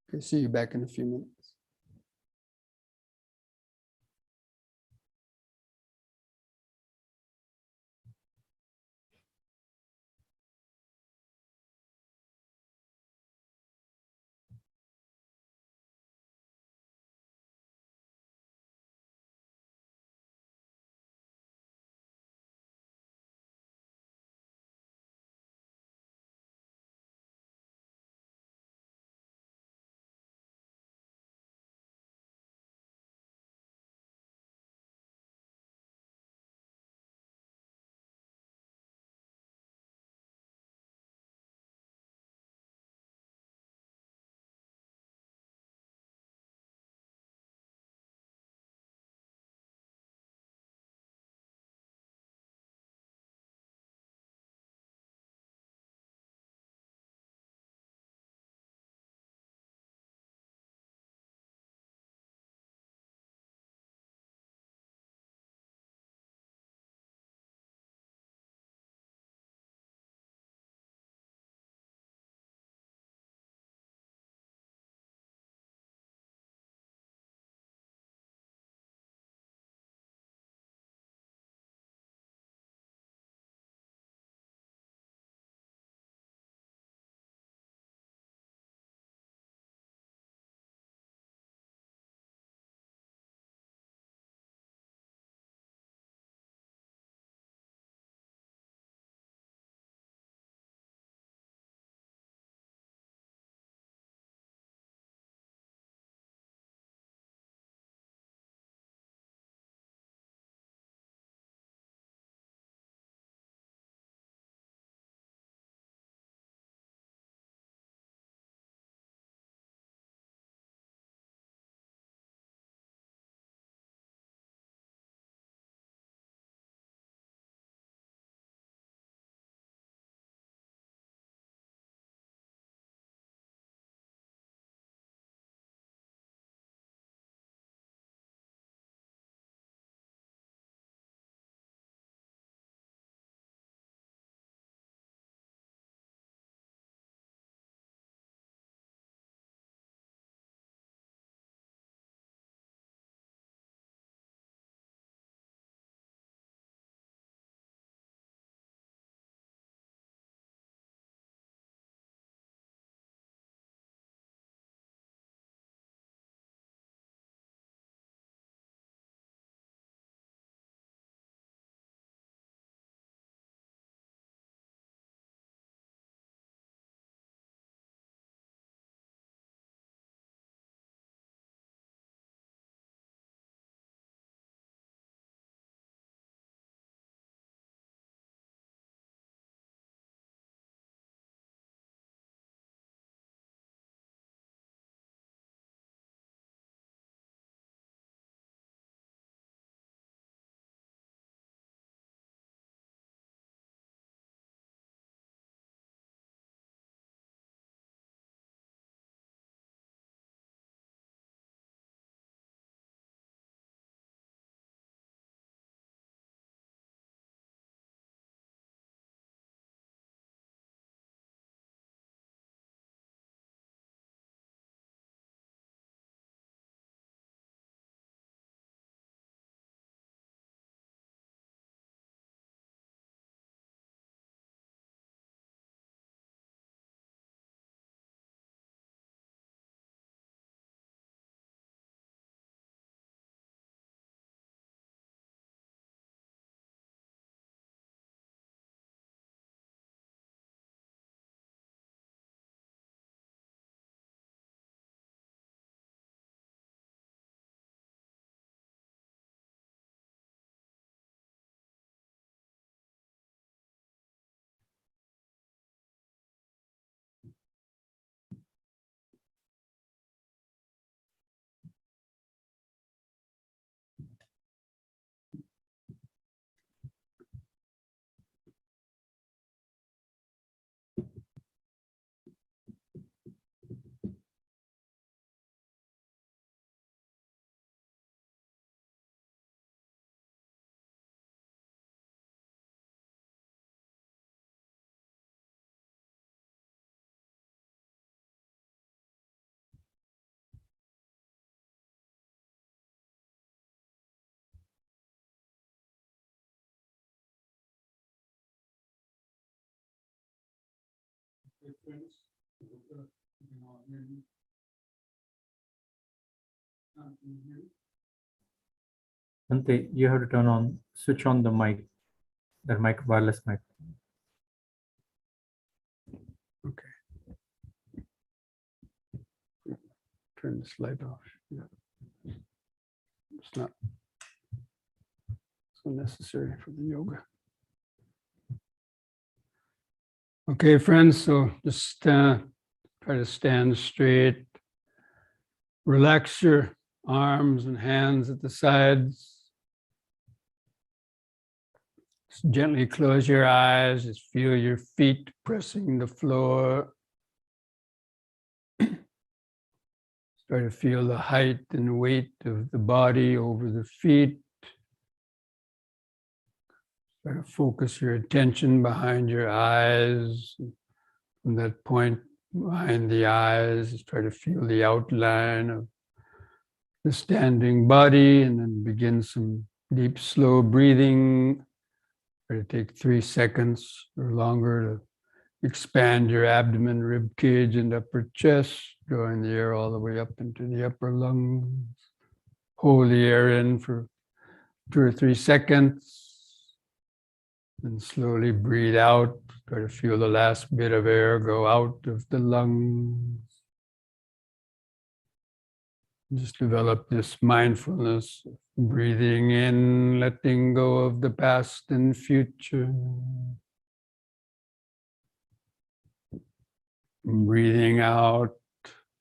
Speaker 1: Okay, see you back in a few minutes.
Speaker 2: Bhante, you have to switch on the mic, wireless mic.
Speaker 1: Okay. Turn this light off. Yeah. It's not so necessary for the yoga. Okay, friends, so just try to stand straight. Relax your arms and hands at the sides. Just gently close your eyes. Just feel your feet pressing the floor. Try to feel the height and weight of the body over the feet. Try to focus your attention behind your eyes. From that point behind the eyes, just try to feel the outline of the standing body, and then begin some deep, slow breathing. Try to take 3 seconds or longer to expand your abdomen, rib cage, and upper chest, drawing the air all the way up into the upper lungs. Hold the air in for 2 or 3 seconds. And slowly breathe out. Try to feel the last bit of air go out of the lungs. Just develop this mindfulness, breathing in, letting go of the past and future. Breathing out,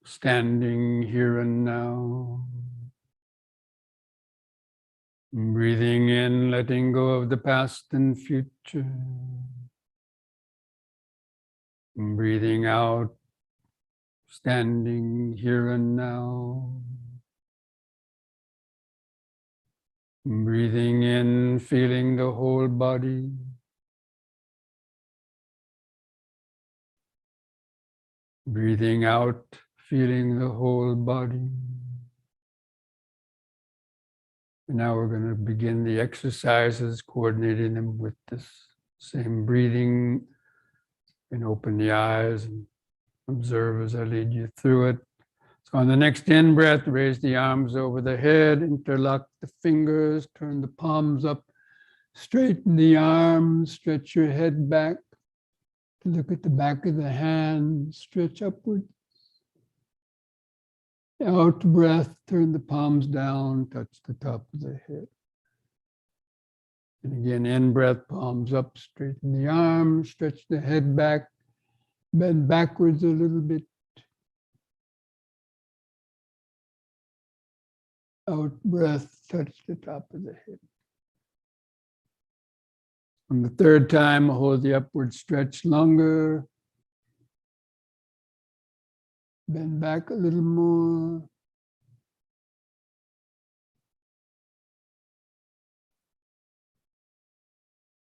Speaker 1: standing here and now. Breathing in, letting go of the past and future. Breathing out, standing here and now. Breathing in, feeling the whole body. Breathing out, feeling the whole body. And now we're going to begin the exercises, coordinating them with this same breathing. And open the eyes and observe as I lead you through it. So on the next in breath, raise the arms over the head, interlock the fingers, turn the palms up, straighten the arms, stretch your head back. Look at the back of the hand, stretch upward. Out breath, turn the palms down, touch the top of the head. And again, in breath, palms up, straighten the arms, stretch the head back, bend backwards a little bit. Out breath, touch the top of the head. On the third time, hold the upward stretch longer. Bend back a little more.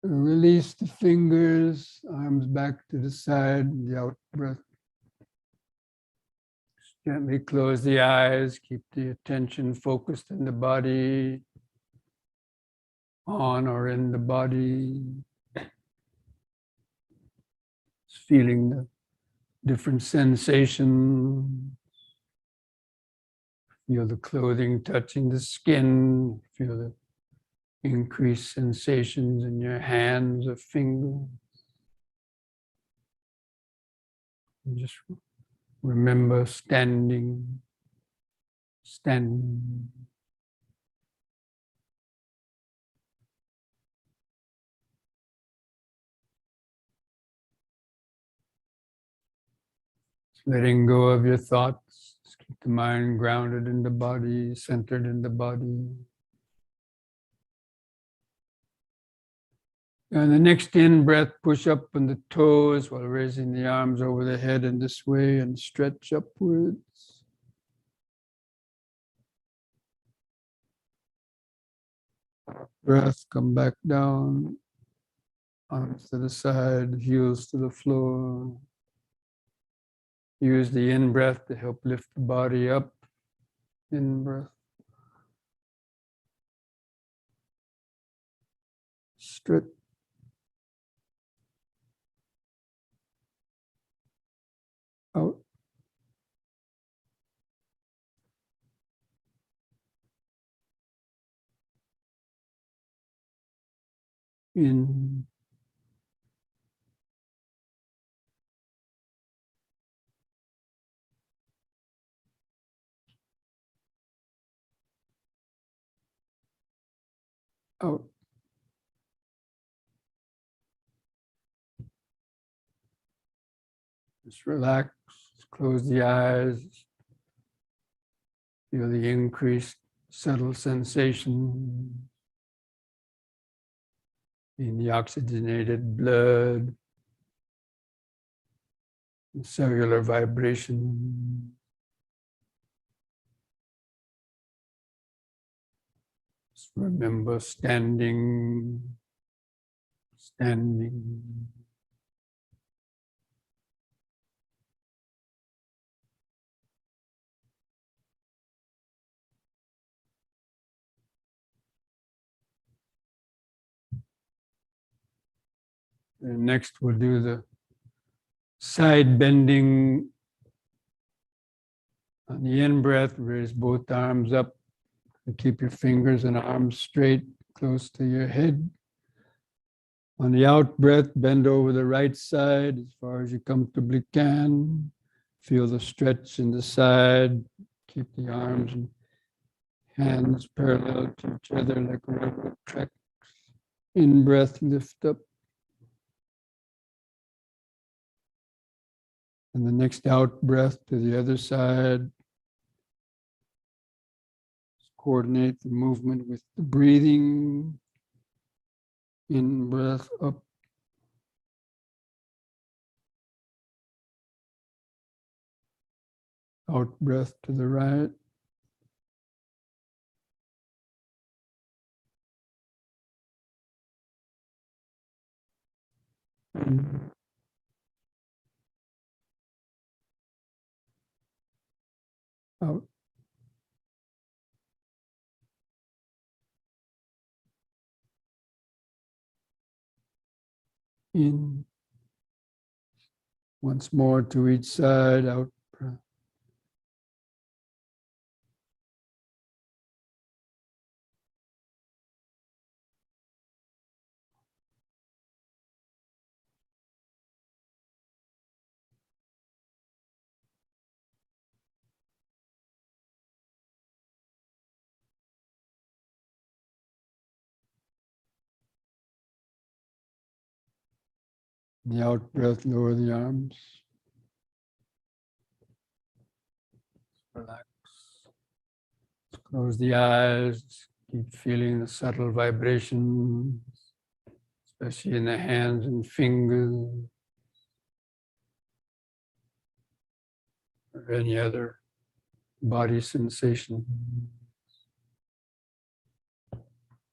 Speaker 1: Release the fingers, arms back to the side, the out breath. Gently close the eyes, keep the attention focused in the body, on or in the body. Just feeling the different sensations. Feel the clothing touching the skin. Feel the increased sensations in your hands or fingers. And just remember standing. Letting go of your thoughts. Just keep the mind grounded in the body, centered in the body. And the next in breath, push up on the toes while raising the arms over the head in this way and stretch upwards. Breath, come back down. Arms to the side, heels to the floor. Use the in-breath to help lift the body up. In-breath. Stretch. in, out. Just relax, close the eyes, feel the increased subtle sensation in the oxygenated blood, the cellular vibration. Just remember standing. And next we'll do the side bending on the in-breath. Raise both arms up and keep your fingers and arms straight, close to your head. On the out-breath, bend over the right side as far as you comfortably can. Feel the stretch in the side. Keep the arms and hands parallel to each other like railroad tracks. In-breath, lift up. And the next out breath to the other side. Just coordinate the movement with the breathing. In breath up. Out breath to the right. In. Out. In. Once more to each side, out breath. The out breath, lower the arms. Relax. Close the eyes. Keep feeling the subtle vibrations, especially in the hands and fingers, or any other body sensation.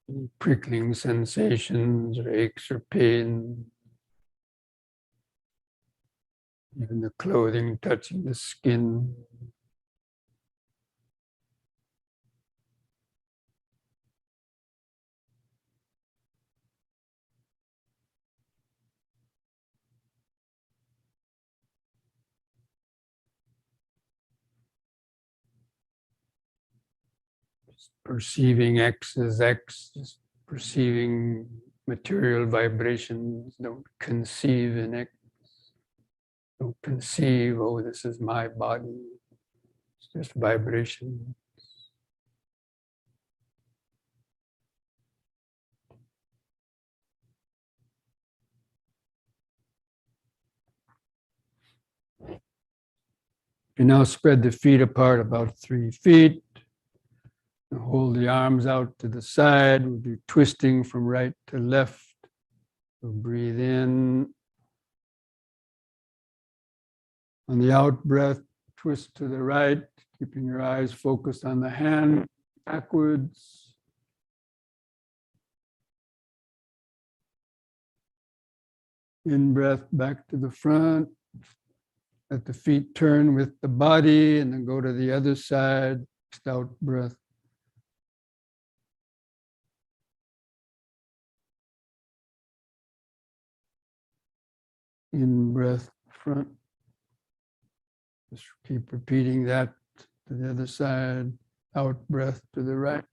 Speaker 1: Any prickling sensations or aches or pain. Even the clothing touching the skin. Just perceiving X as X, just perceiving material vibrations. Don't conceive in X. Don't conceive, oh, this is my body. It's just vibration. You now spread the feet apart about 3 feet. And hold the arms out to the side. We'll do twisting from right to left. We'll breathe in. On the out breath, twist to the right, keeping your eyes focused on the hand backwards. In breath back to the front. Let the feet turn with the body and then go to the other side. Next out breath. In breath front. Just keep repeating that to the other side. Out breath to the right.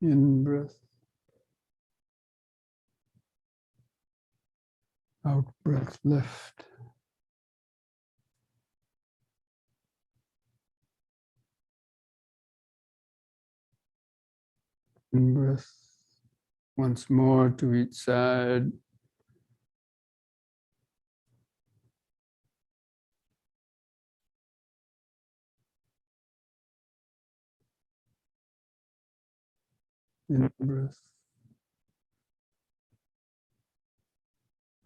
Speaker 1: In breath. Out breath, left. In breath. Once more to each side. In breath.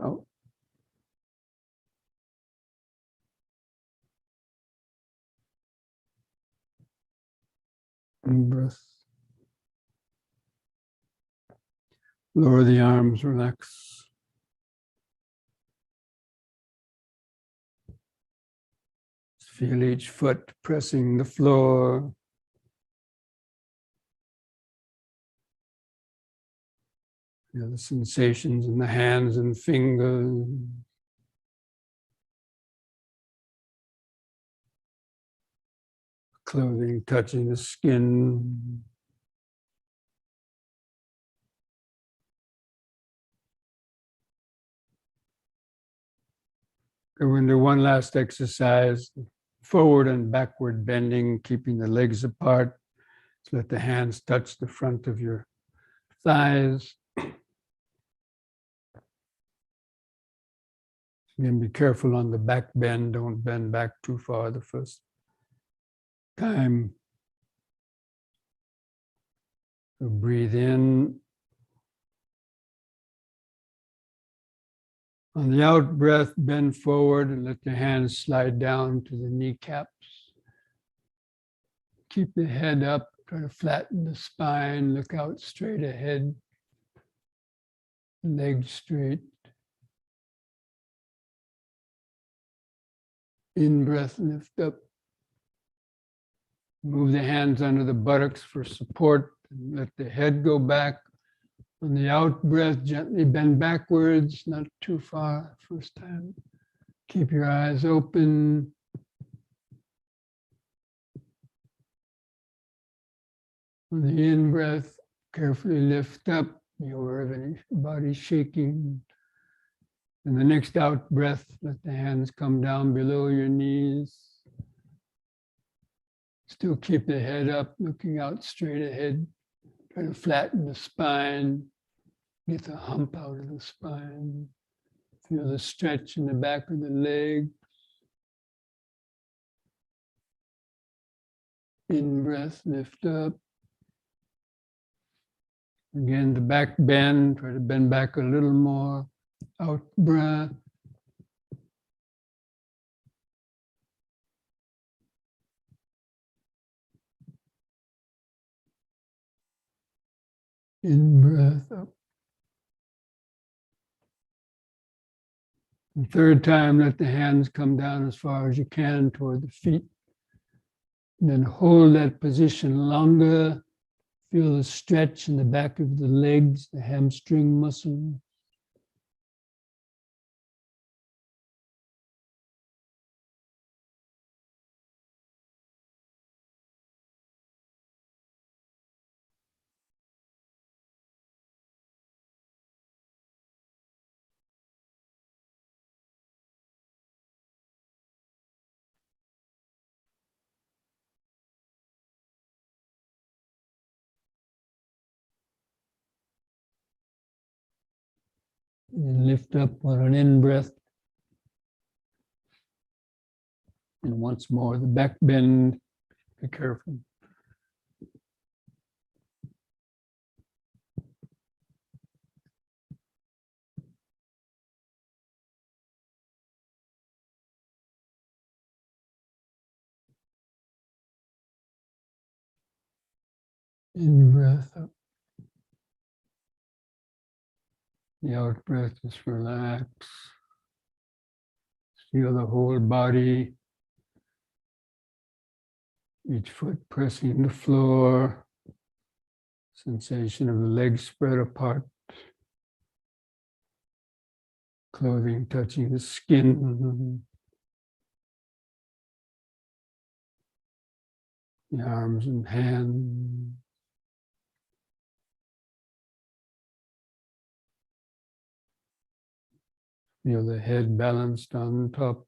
Speaker 1: Out. In breath. Lower the arms, relax. Feel each foot pressing the floor. Feel the sensations in the hands and fingers. Clothing touching the skin. Go into one last exercise. Forward and backward bending, keeping the legs apart. So let the hands touch the front of your thighs. Again, be careful on the back bend. Don't bend back too far the first time. So breathe in. On the out breath, bend forward and let the hands slide down to the kneecaps. Keep the head up, try to flatten the spine, look out straight ahead. Legs straight. In breath, lift up. Move the hands under the buttocks for support. And let the head go back. On the out breath, gently bend backwards, not too far, first time. Keep your eyes open. On the in breath, carefully lift up. Be aware of any body shaking. And the next out breath, let the hands come down below your knees. Still keep the head up, looking out straight ahead. Try to flatten the spine. Get the hump out of the spine. Feel the stretch in the back of the leg. In breath, lift up. Again, the back bend. Try to bend back a little more. Out breath. In breath up. The third time, let the hands come down as far as you can toward the feet. And then hold that position longer. Feel the stretch in the back of the legs, the hamstring muscle. And lift up on an in-breath. And once more, the back bend. Be careful. In-breath up. The out-breath is relax. Feel the whole body. Each foot pressing the floor. Sensation of the legs spread apart. Clothing touching the skin. The arms and hands. Feel the head balanced on top.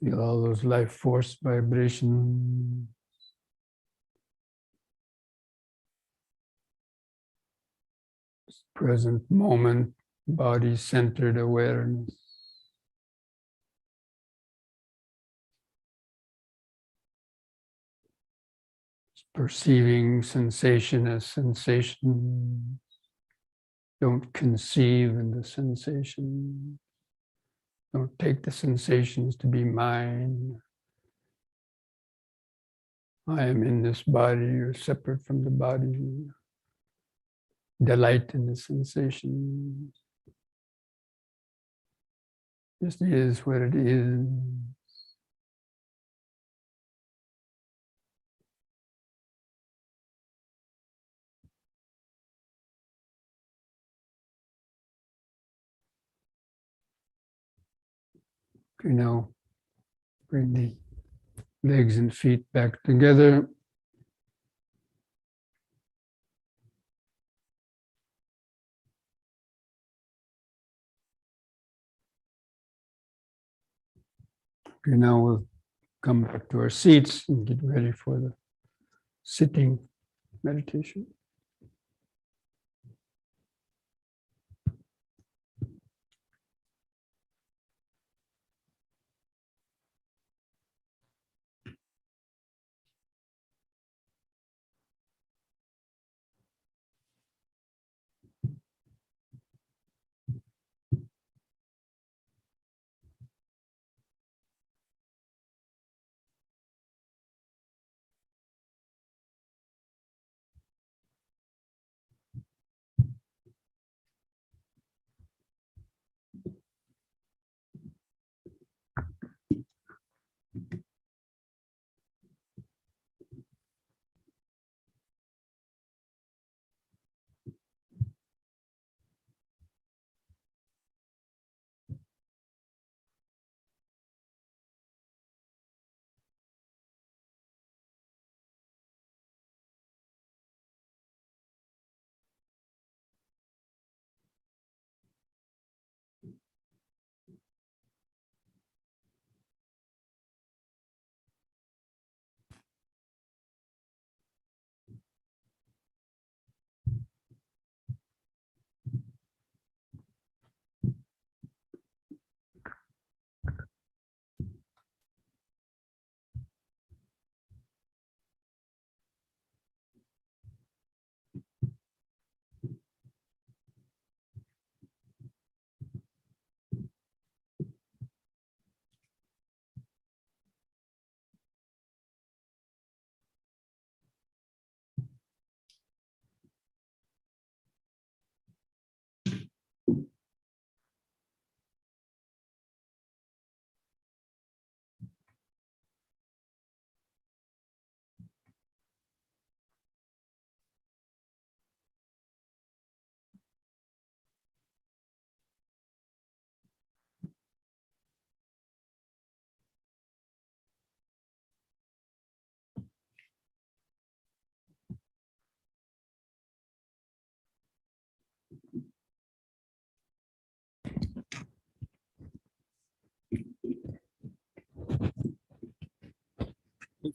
Speaker 1: Feel all those life force vibrations. Present moment, body-centered awareness. Perceiving sensation as sensation. Don't conceive in the sensation. Don't take the sensations to be mine. I am in this body, or separate from the body. Delight in the sensation. Just is what it is. Okay, now bring the legs and feet back together. Okay, now we'll come back to our seats and get ready for the sitting meditation.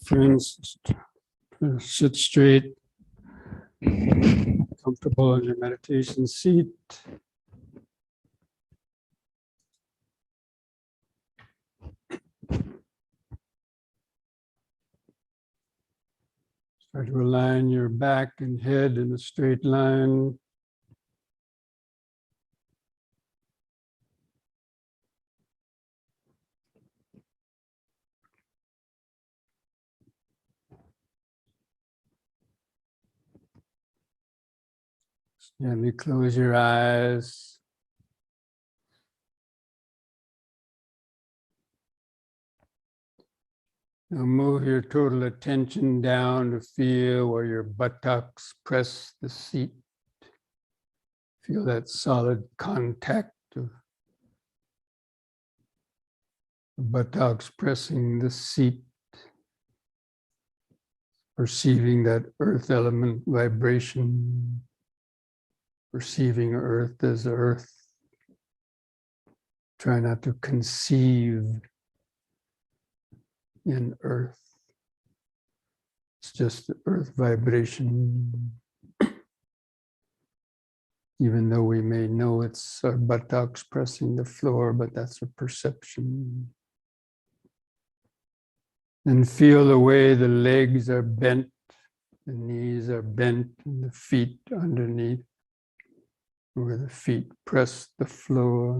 Speaker 1: Friends, sit straight, comfortable in your meditation seat. Try to align your back and head in a straight line. Gently close your eyes. Now move your total attention down to feel where your buttocks press the seat. Feel that solid contact of the buttocks pressing the seat. Perceiving that earth element vibration. perceiving earth as earth. Try not to conceive in earth. It's just the earth vibration. Even though we may know it's our buttocks pressing the floor, but that's a perception. And feel the way the legs are bent, the knees are bent, and the feet underneath, where the feet press the floor.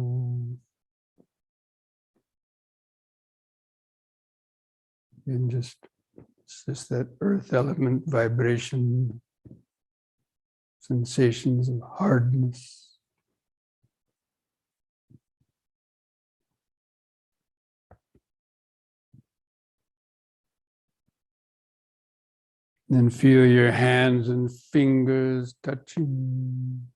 Speaker 1: And it's just that earth element vibration, sensations of hardness. Then feel your hands and fingers touching.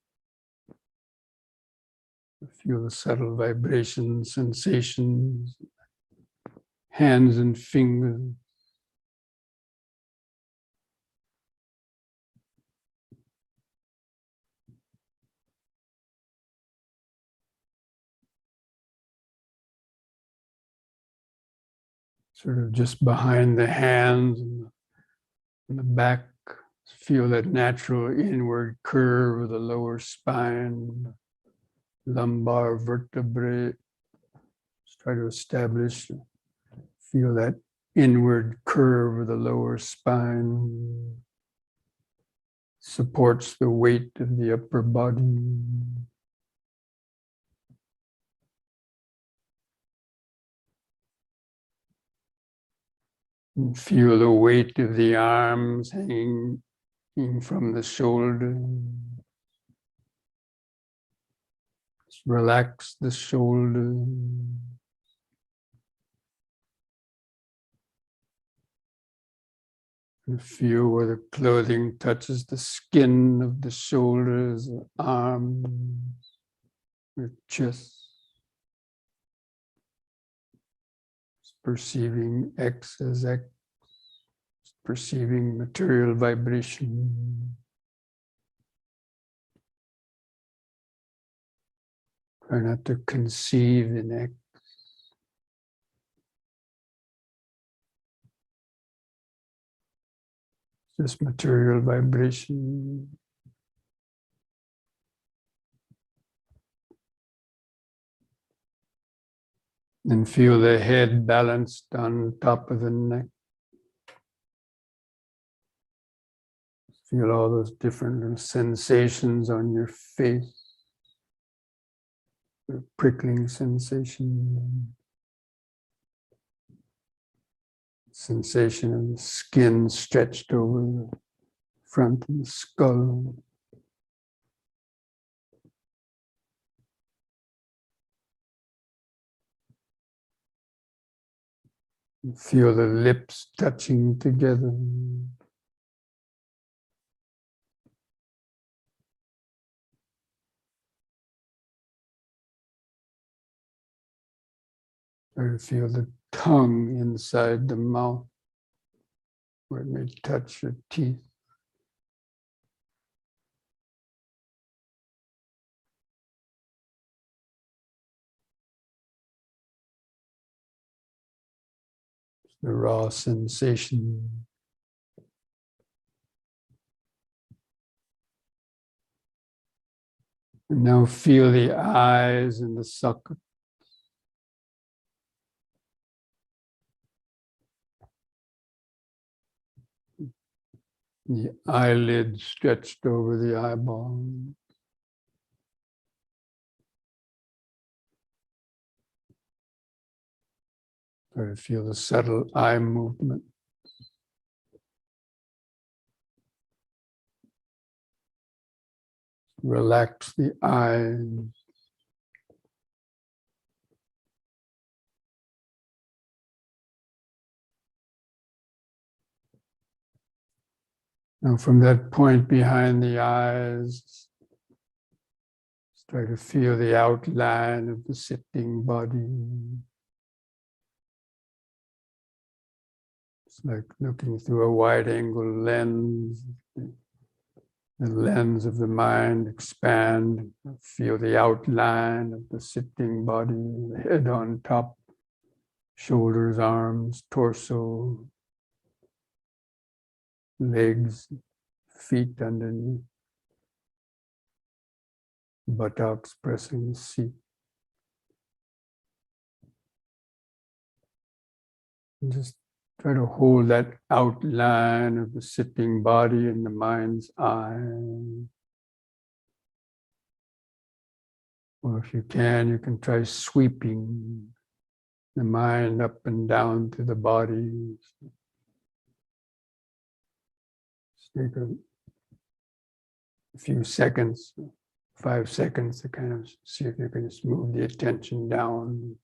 Speaker 1: Feel the subtle vibrations, sensations, hands and fingers. Sort of just behind the hands and the back. Feel that natural inward curve of the lower spine, lumbar vertebrae. Just try to establish, feel that inward curve of the lower spine. Supports the weight of the upper body. And feel the weight of the arms hanging from the shoulder. Just relax the shoulder. And feel where the clothing touches the skin of the shoulders, the arms, the chest. Just perceiving X as X. Just perceiving material vibration. Try not to conceive in X. Just material vibration. And feel the head balanced on top of the neck. Feel all those different little sensations on your face. The prickling sensation. Sensation of the skin stretched over the front of the skull. And feel the lips touching together. Try to feel the tongue inside the mouth, where it may touch your teeth. The raw sensation. And now feel the eyes and the socket. The eyelid stretched over the eyeball. Try to feel the subtle eye movement. Relax the eyes. Now from that point behind the eyes, try to feel the outline of the sitting body. It's like looking through a wide-angle lens. the lens of the mind expand, feel the outline of the sitting body, the head on top, shoulders, arms, torso, legs, feet underneath, buttocks pressing the seat. And just try to hold that outline of the sitting body in the mind's eye. Or if you can try sweeping the mind up and down through the body. Just take a few seconds, 5 seconds to kind of see if you can just move the attention down,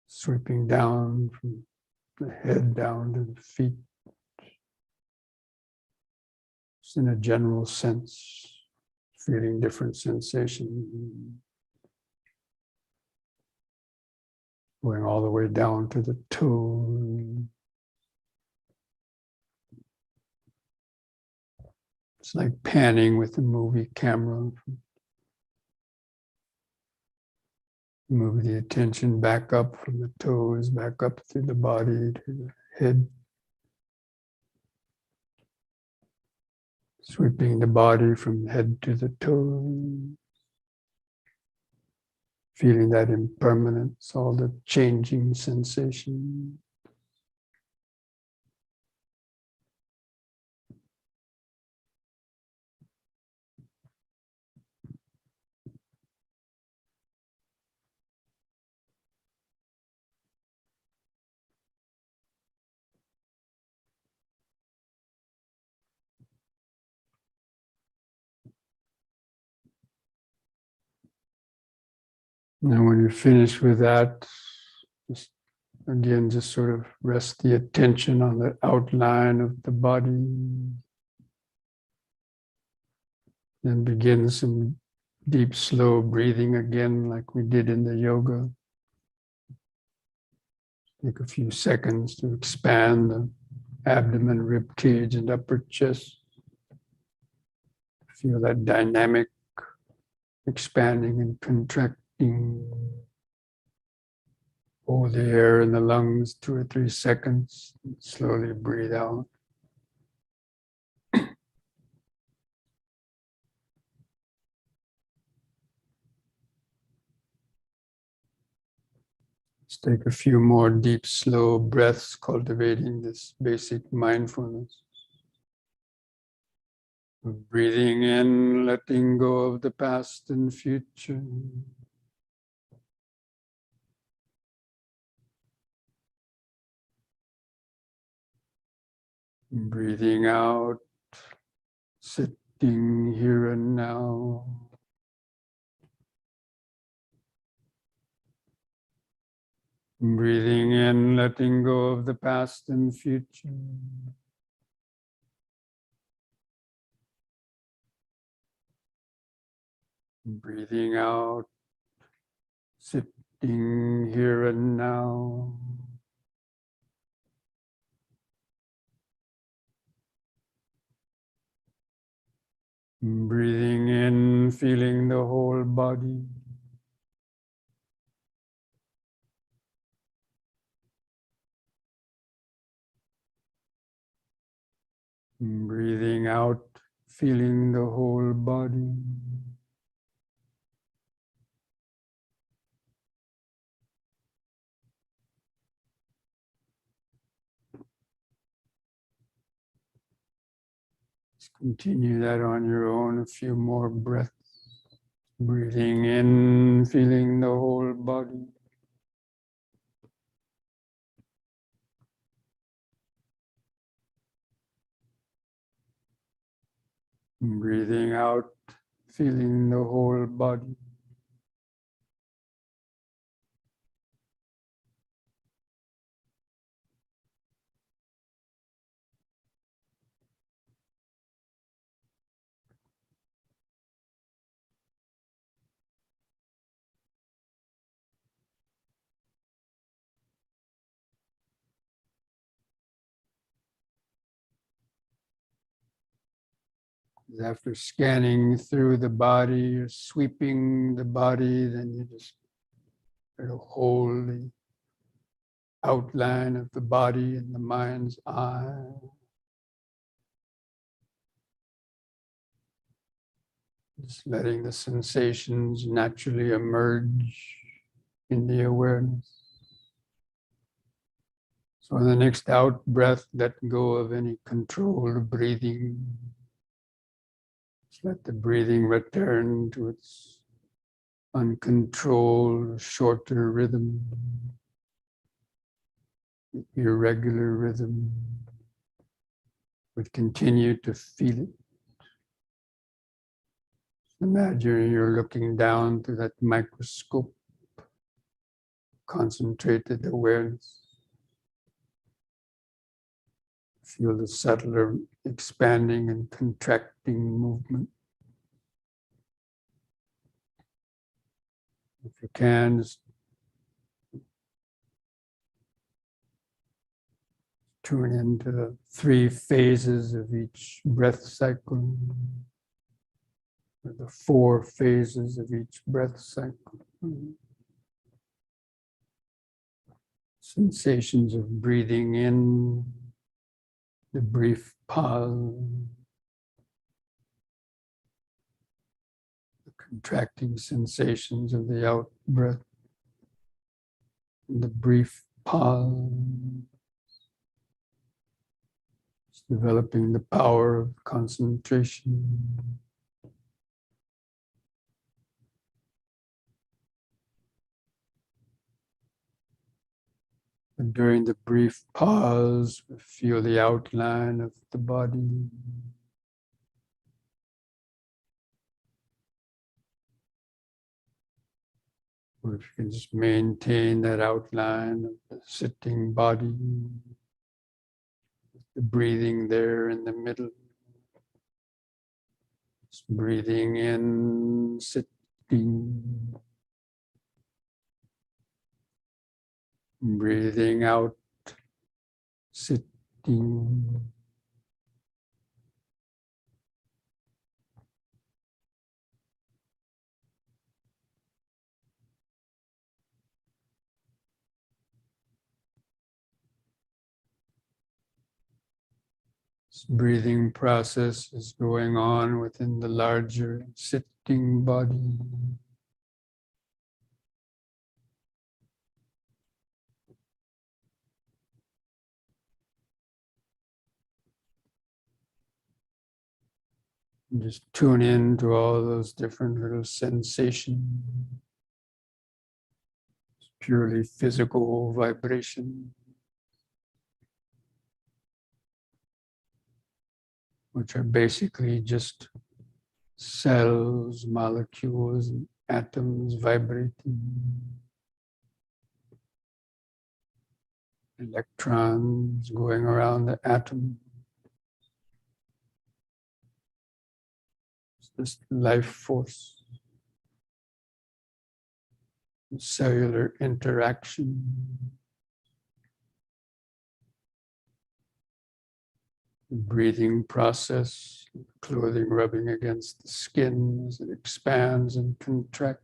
Speaker 1: sweeping down from the head down to the feet. Just in a general sense, feeling different sensations. Going all the way down to the toes. It's like panning with the movie camera. Move the attention back up from the toes, back up through the body to the head. Sweeping the body from head to the toes. Feeling that impermanence, all the changing sensation. Now when you're finished with that, just sort of rest the attention on the outline of the body. Then begin some deep, slow breathing again, like we did in the yoga. Take a few seconds to expand the abdomen, rib cage, and upper chest. Feel that dynamic expanding and contracting. Hold the air in the lungs 2 or 3 seconds. Slowly breathe out. Let's take a few more deep, slow breaths, cultivating this basic mindfulness. Breathing in, letting go of the past and future. Breathing out, sitting here and now. Breathing in, letting go of the past and future. Breathing out, sitting here and now. Breathing in, feeling the whole body. Breathing out, feeling the whole body. Just continue that on your own, a few more breaths. Breathing in, feeling the whole body. Breathing out, feeling the whole body. After scanning through the body, or sweeping the body, then you just sort of hold the outline of the body in the mind's eye. Just letting the sensations naturally emerge in the awareness. So on the next out breath, let go of any controlled breathing. Just let the breathing return to its uncontrolled, shorter rhythm, irregular rhythm, but continue to feel it. Imagine you're looking down through that microscope, concentrated awareness. Feel the subtler expanding and contracting movement. If you can, just tune into the 3 phases of each breath cycle, or the 4 phases of each breath cycle. Sensations of breathing in, the brief pause, the contracting sensations of the out breath, and the brief pause. It's developing the power of concentration. And during the brief pause, feel the outline of the body. Or if you can just maintain that outline of the sitting body, the breathing there in the middle. Just breathing in, sitting. Breathing out, sitting. This breathing process is going on within the larger sitting body. And just tune in to all those different little sensations. It's purely physical vibration, which are basically just cells, molecules, and atoms vibrating. Electrons going around the atom. It's just life force. Cellular interaction. The breathing process, clothing rubbing against the skin as it expands and contracts,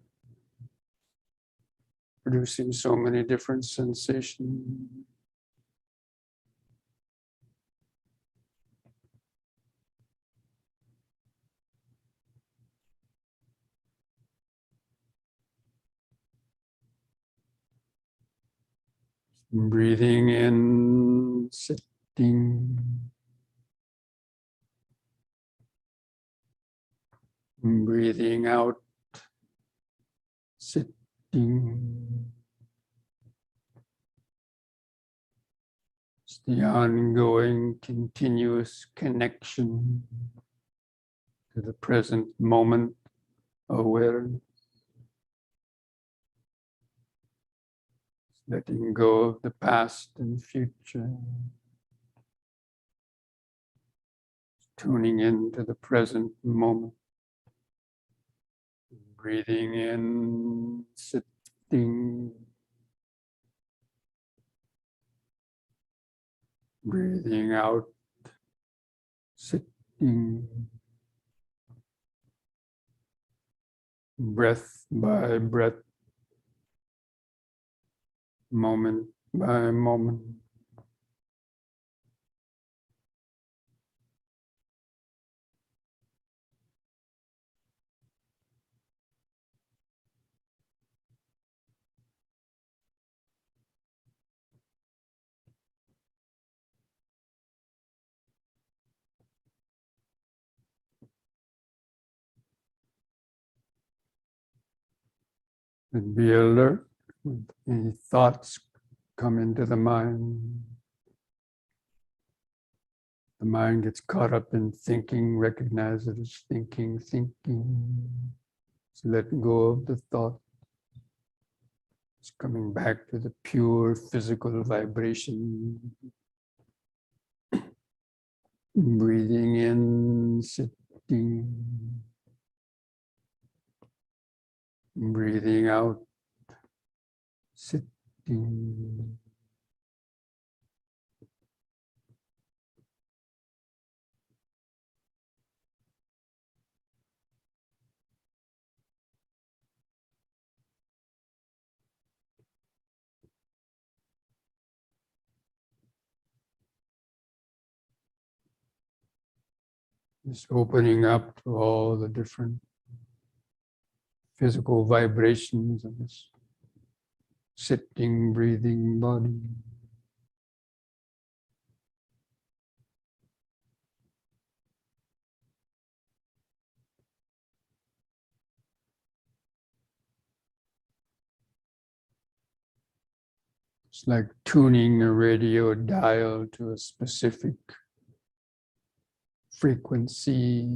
Speaker 1: producing so many different sensations. Breathing in, sitting. Breathing out, sitting. It's the ongoing, continuous connection to the present moment awareness. Letting go of the past and future. Tuning into the present moment. Breathing in, sitting. Breathing out, sitting. breath by breath, moment by moment. And be alert when any thoughts come into the mind. The mind gets caught up in thinking, recognize it as thinking. So let go of the thought. It's coming back to the pure physical vibration. Breathing in, sitting. Breathing out, sitting. Just opening up to all the different physical vibrations of this sitting, breathing body. It's like tuning a radio dial to a specific frequency.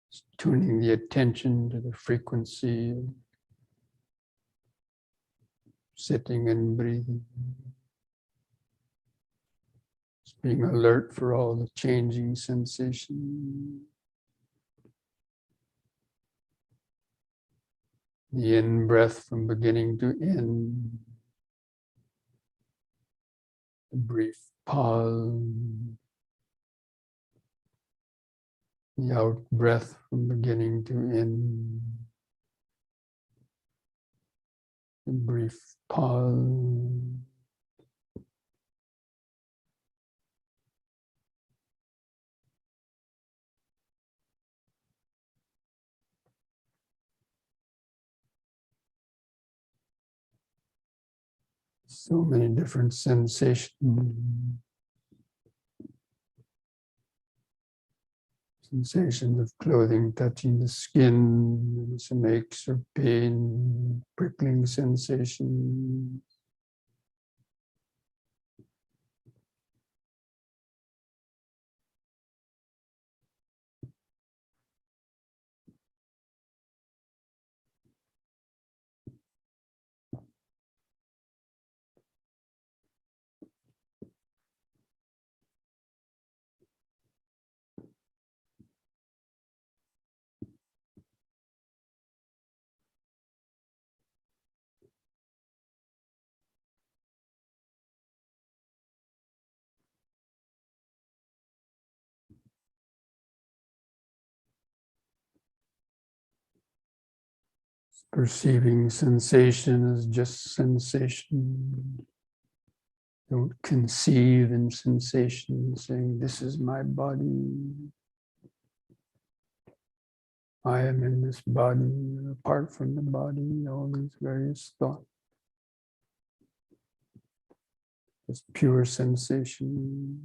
Speaker 1: It's tuning the attention to the frequency of sitting and breathing. It's being alert for all the changing sensations. The in-breath from beginning to end. A brief pause. The out-breath from beginning to end. A brief pause. So many different sensations. Sensations of clothing touching the skin, some aches or pain, prickling sensation. Perceiving sensation as just sensation. Don't conceive in sensation, saying, this is my body. I am in this body, and apart from the body, all these various thoughts. Just pure sensation.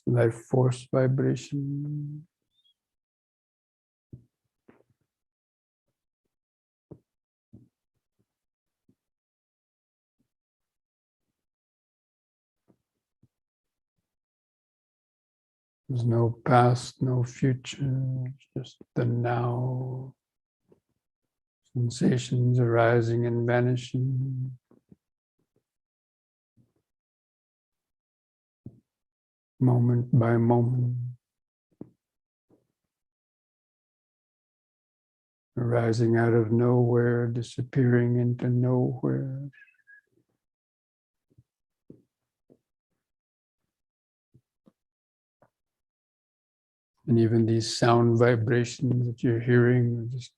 Speaker 1: Life force vibration. There's no past, no future, it's just the now. Sensations arising and vanishing. Moment by moment. Arising out of nowhere, disappearing into nowhere. And even these sound vibrations that you're hearing are just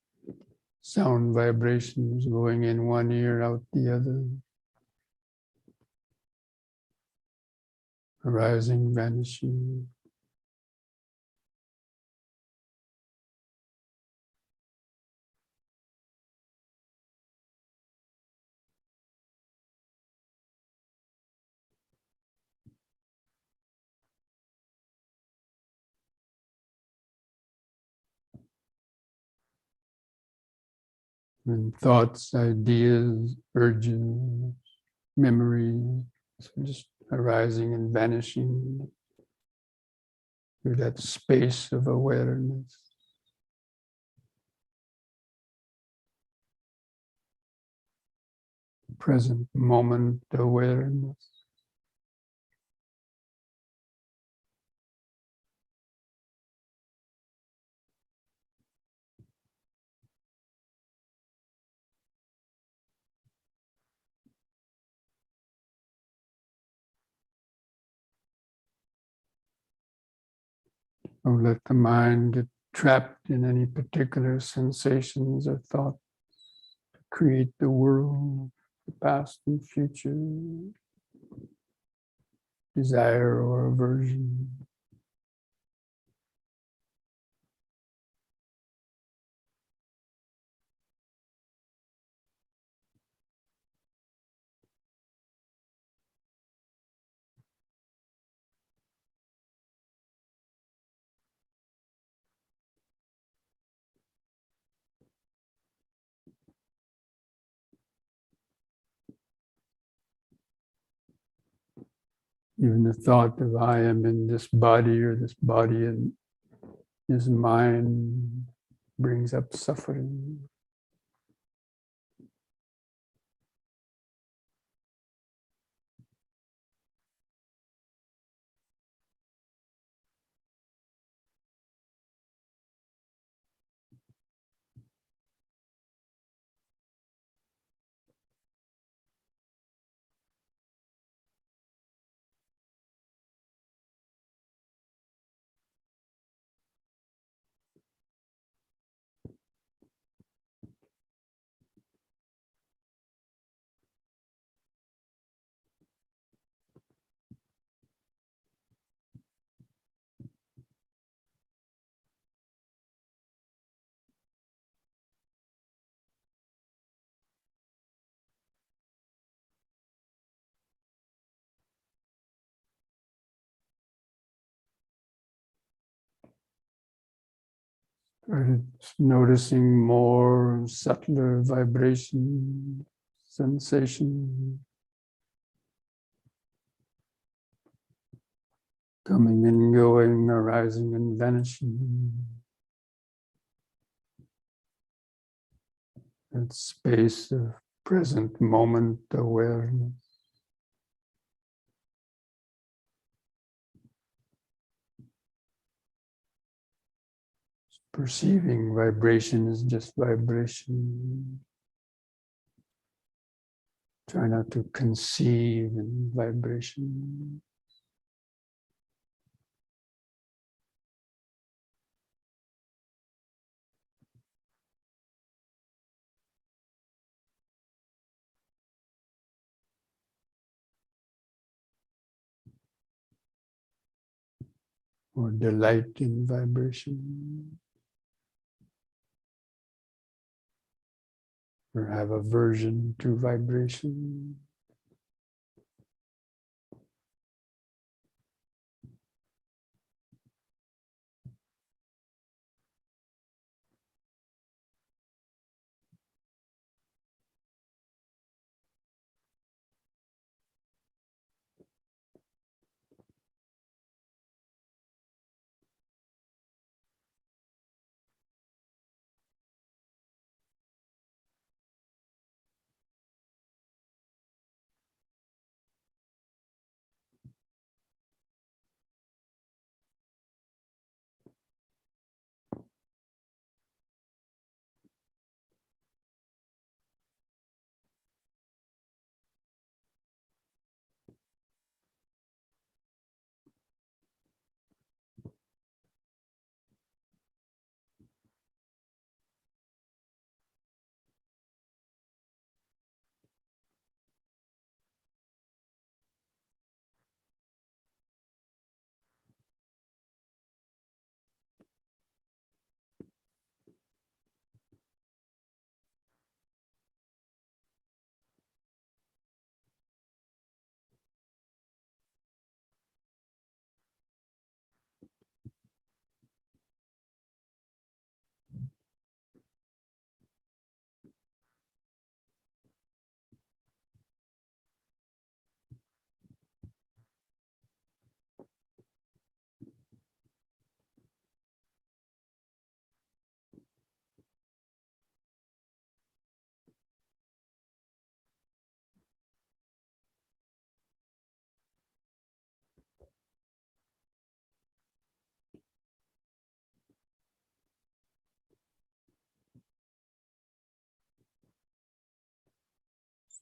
Speaker 1: sound vibrations going in one ear, out the other, arising, vanishing. And thoughts, ideas, urges, memories, just arising and vanishing through that space of awareness. Present moment awareness. Don't let the mind get trapped in any particular sensations or thoughts. Create the world, the past and future, desire or aversion. Even the thought of I am in this body or this body and is mine brings up suffering. Started noticing more subtler vibration, sensation, coming and going, arising and vanishing. That space of present moment awareness. Perceiving vibration is just vibration. Try not to conceive in vibration. Or delight in vibration. Or have aversion to vibration.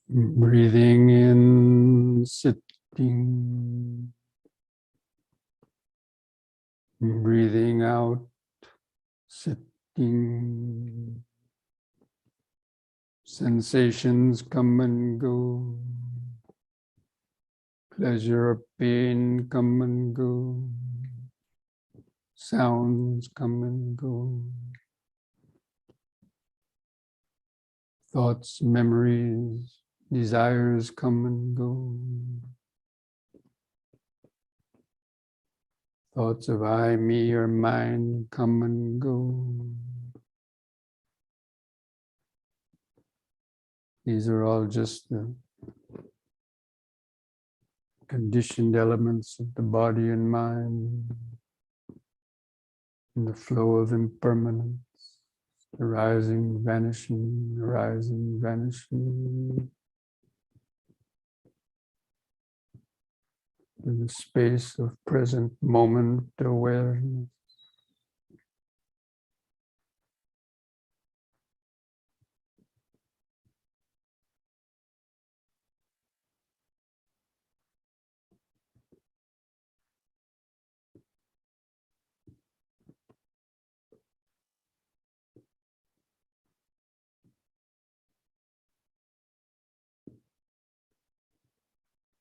Speaker 1: Breathing in, sitting. Breathing out, sitting. Sensations come and go. Pleasure or pain come and go. Sounds come and go. Thoughts, memories, desires come and go. Thoughts of I, me, or mine come and go. These are all just the conditioned elements of the body and mind, in the flow of impermanence, arising, vanishing, arising, vanishing, in the space of present moment awareness.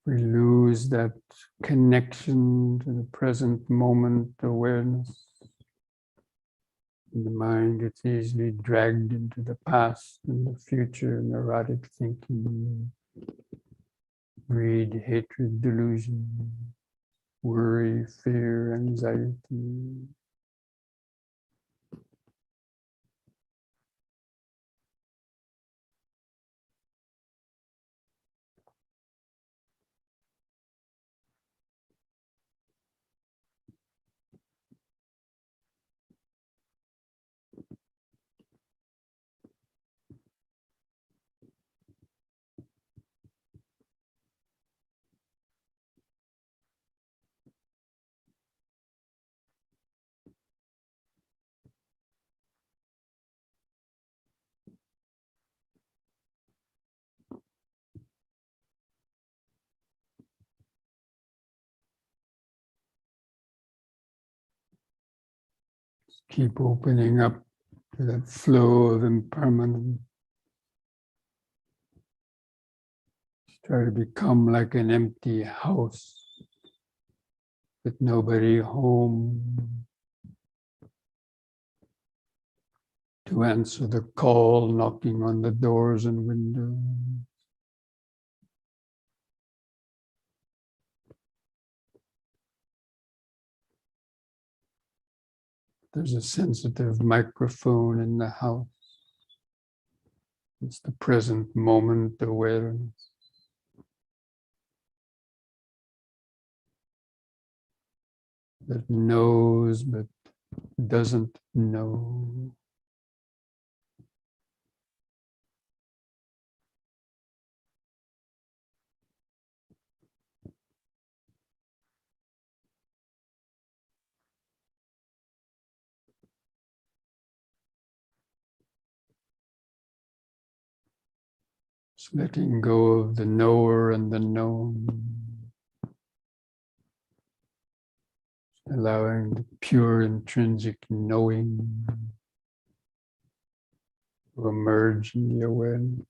Speaker 1: We lose that connection to the present moment awareness. And the mind gets easily dragged into the past and the future, neurotic thinking, greed, hatred, delusion, worry, fear, anxiety. Keep opening up to that flow of impermanence. Try to become like an empty house with nobody home to answer the call, knocking on the doors and windows. There's a sensitive microphone in the house. It's the present moment awareness. That knows but doesn't know. Just letting go of the knower and the known. Allowing the pure intrinsic knowing to emerge in the awareness.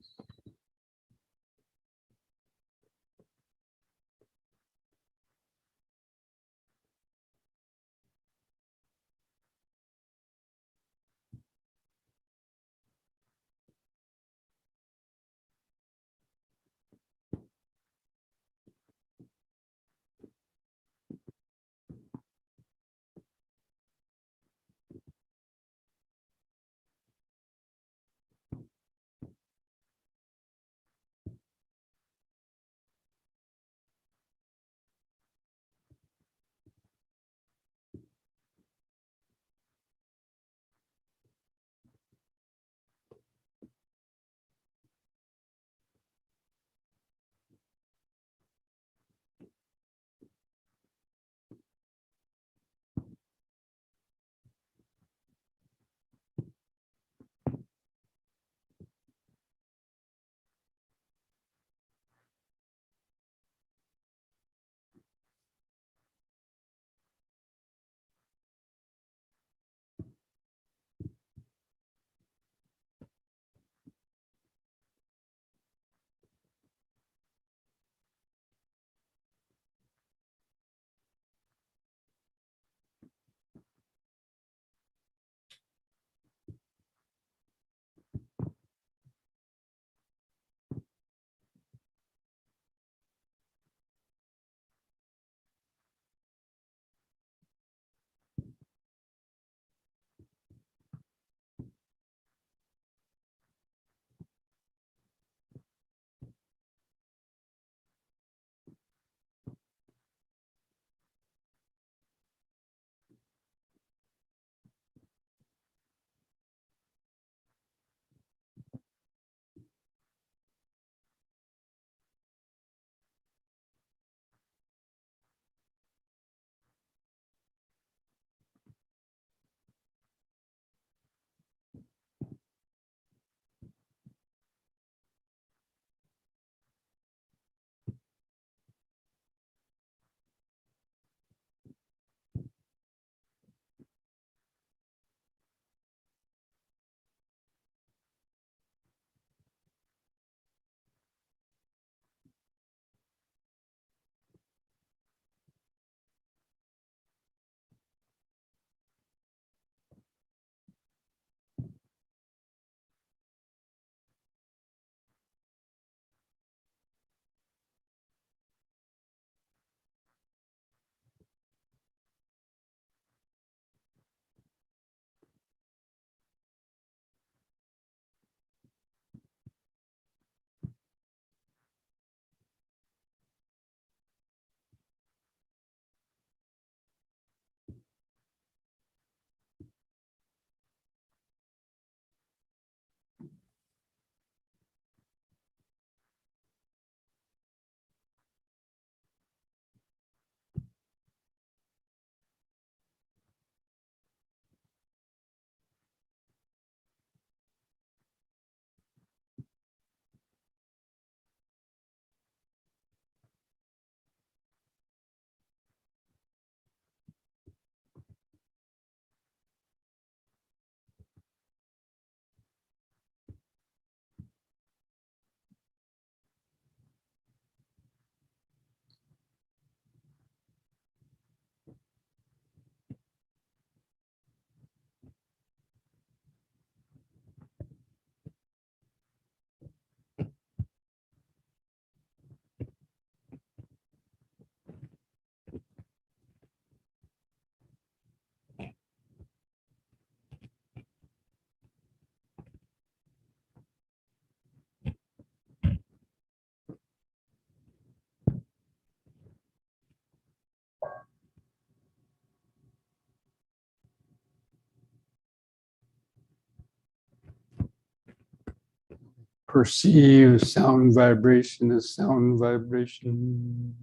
Speaker 1: perceive sound vibration as sound vibration.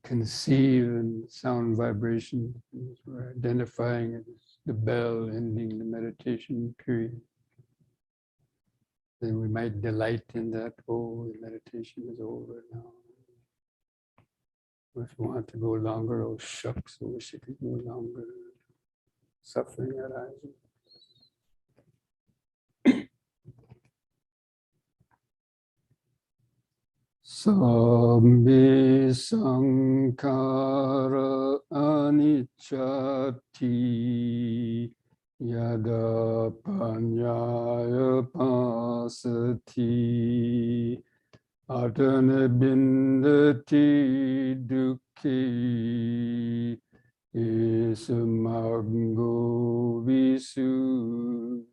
Speaker 1: Conceive and sound vibration. We're identifying it as the bell ending the meditation period. Then we might delight in that. Oh, the meditation is over now. If you want to go longer, oh shucks, I wish it could go longer. Suffering arises. Sabbe sankhara anicchati yada panyaya pasati atana bindati dukkhi isamago visuddhiya.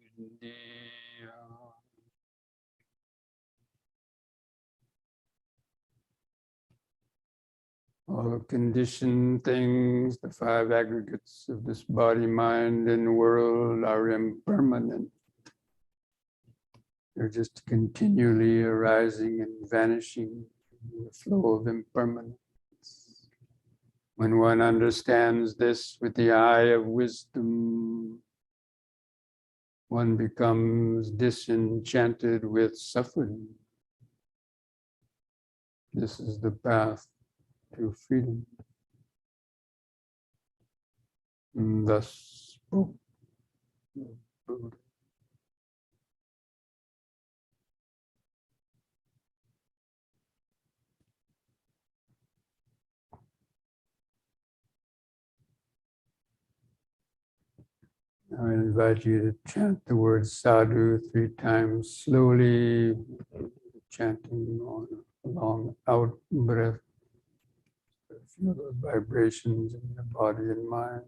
Speaker 1: All conditioned things, the five aggregates of this body, mind, and world are impermanent. They're just continually arising and vanishing in the flow of impermanence. When one understands this with the eye of wisdom, one becomes disenchanted with suffering. This is the path to freedom. And thus spoke the Buddha. I invite you to chant the word sadhu 3 times slowly, chanting on a long out breath. Feel the vibrations in your body and mind.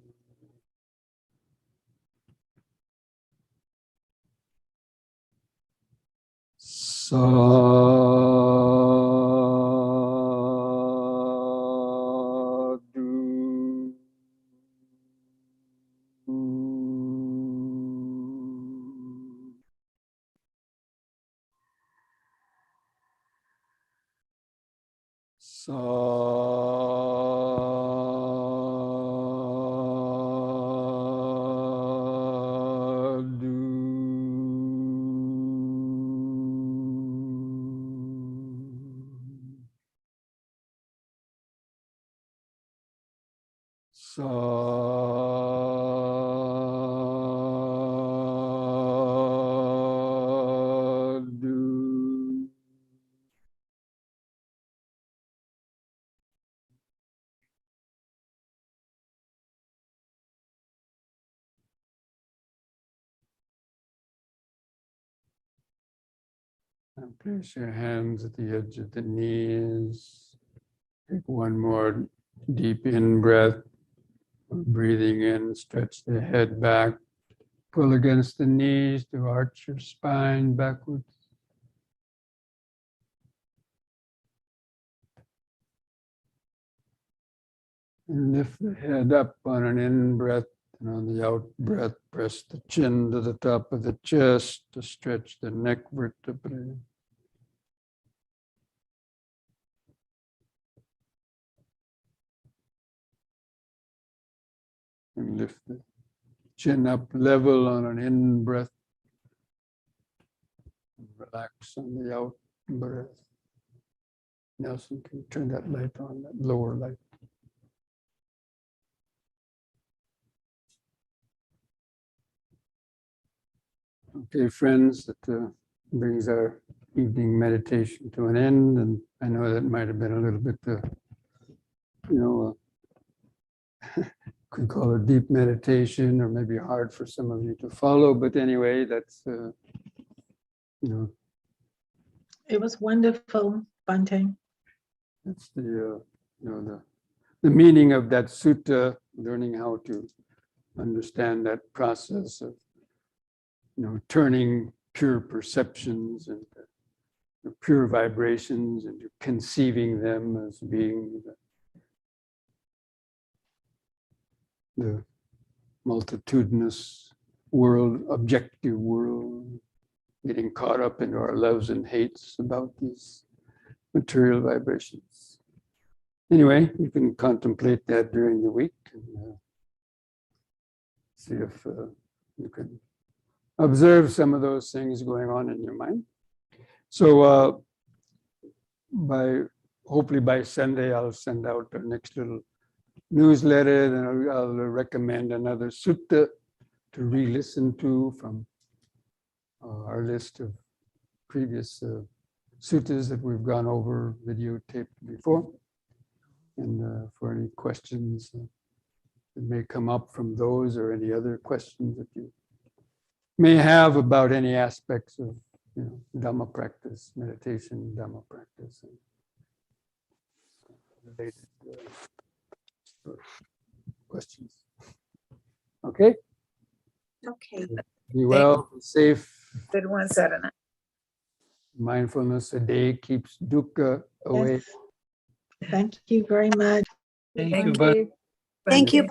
Speaker 1: Sadhu. Sadhu. And place your hands at the edge of the knees. Take one more deep in breath. Breathing in, stretch the head back. Pull against the knees to arch your spine backwards. And lift the head up on an in-breath, and on the out-breath, press the chin to the top of the chest to stretch the neck vertebrae. And lift the chin up level on an in-breath. Relax on the out-breath. Nelson, can you turn that light on, that lower light? Okay, friends, that brings our evening meditation to an end. And I know that might have been a little bit, could call it deep meditation, or maybe hard for some of you to follow. But anyway, that's,
Speaker 3: It was wonderful, Bhante.
Speaker 1: that's the meaning of that sutta, learning how to understand that process of, turning pure perceptions and pure vibrations into conceiving them as being the multitudinous world, objective world, getting caught up into our loves and hates about these material vibrations. Anyway, you can contemplate that during the week and see if you can observe some of those things going on in your mind. So hopefully by Sunday, I'll send out the next little newsletter, and I'll recommend another sutta to re-listen to from our list of previous suttas that we've gone over videotaped before. And for any questions that may come up from those, or any other questions that you may have about any aspects of Dhamma practice, meditation, Dhamma practice, and related questions. Okay?
Speaker 4: Okay.
Speaker 1: Be well, be safe.
Speaker 4: Good one, Sarana.
Speaker 1: Mindfulness a day keeps dukkha away.
Speaker 3: Yes. Thank you very much.
Speaker 2: Thank you,
Speaker 4: Thank
Speaker 2: Bhante.
Speaker 5: Thank you.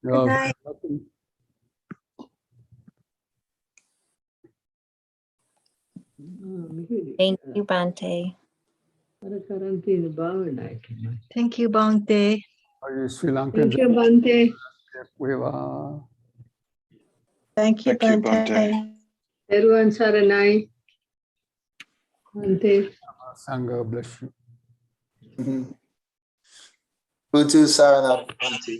Speaker 1: You're all
Speaker 5: night.
Speaker 1: welcome.
Speaker 5: Thank you, Bhante.
Speaker 3: Thank you, Bhante.
Speaker 1: Are you Sri Lankan?
Speaker 6: Thank you, Bhante.
Speaker 3: Thank you,
Speaker 7: Thank you,
Speaker 3: Bhante.
Speaker 7: Bhante.
Speaker 6: Everyone Saranai. Bhante.
Speaker 1: Sangha bless you.
Speaker 7: Buddhu Sarana Bhante.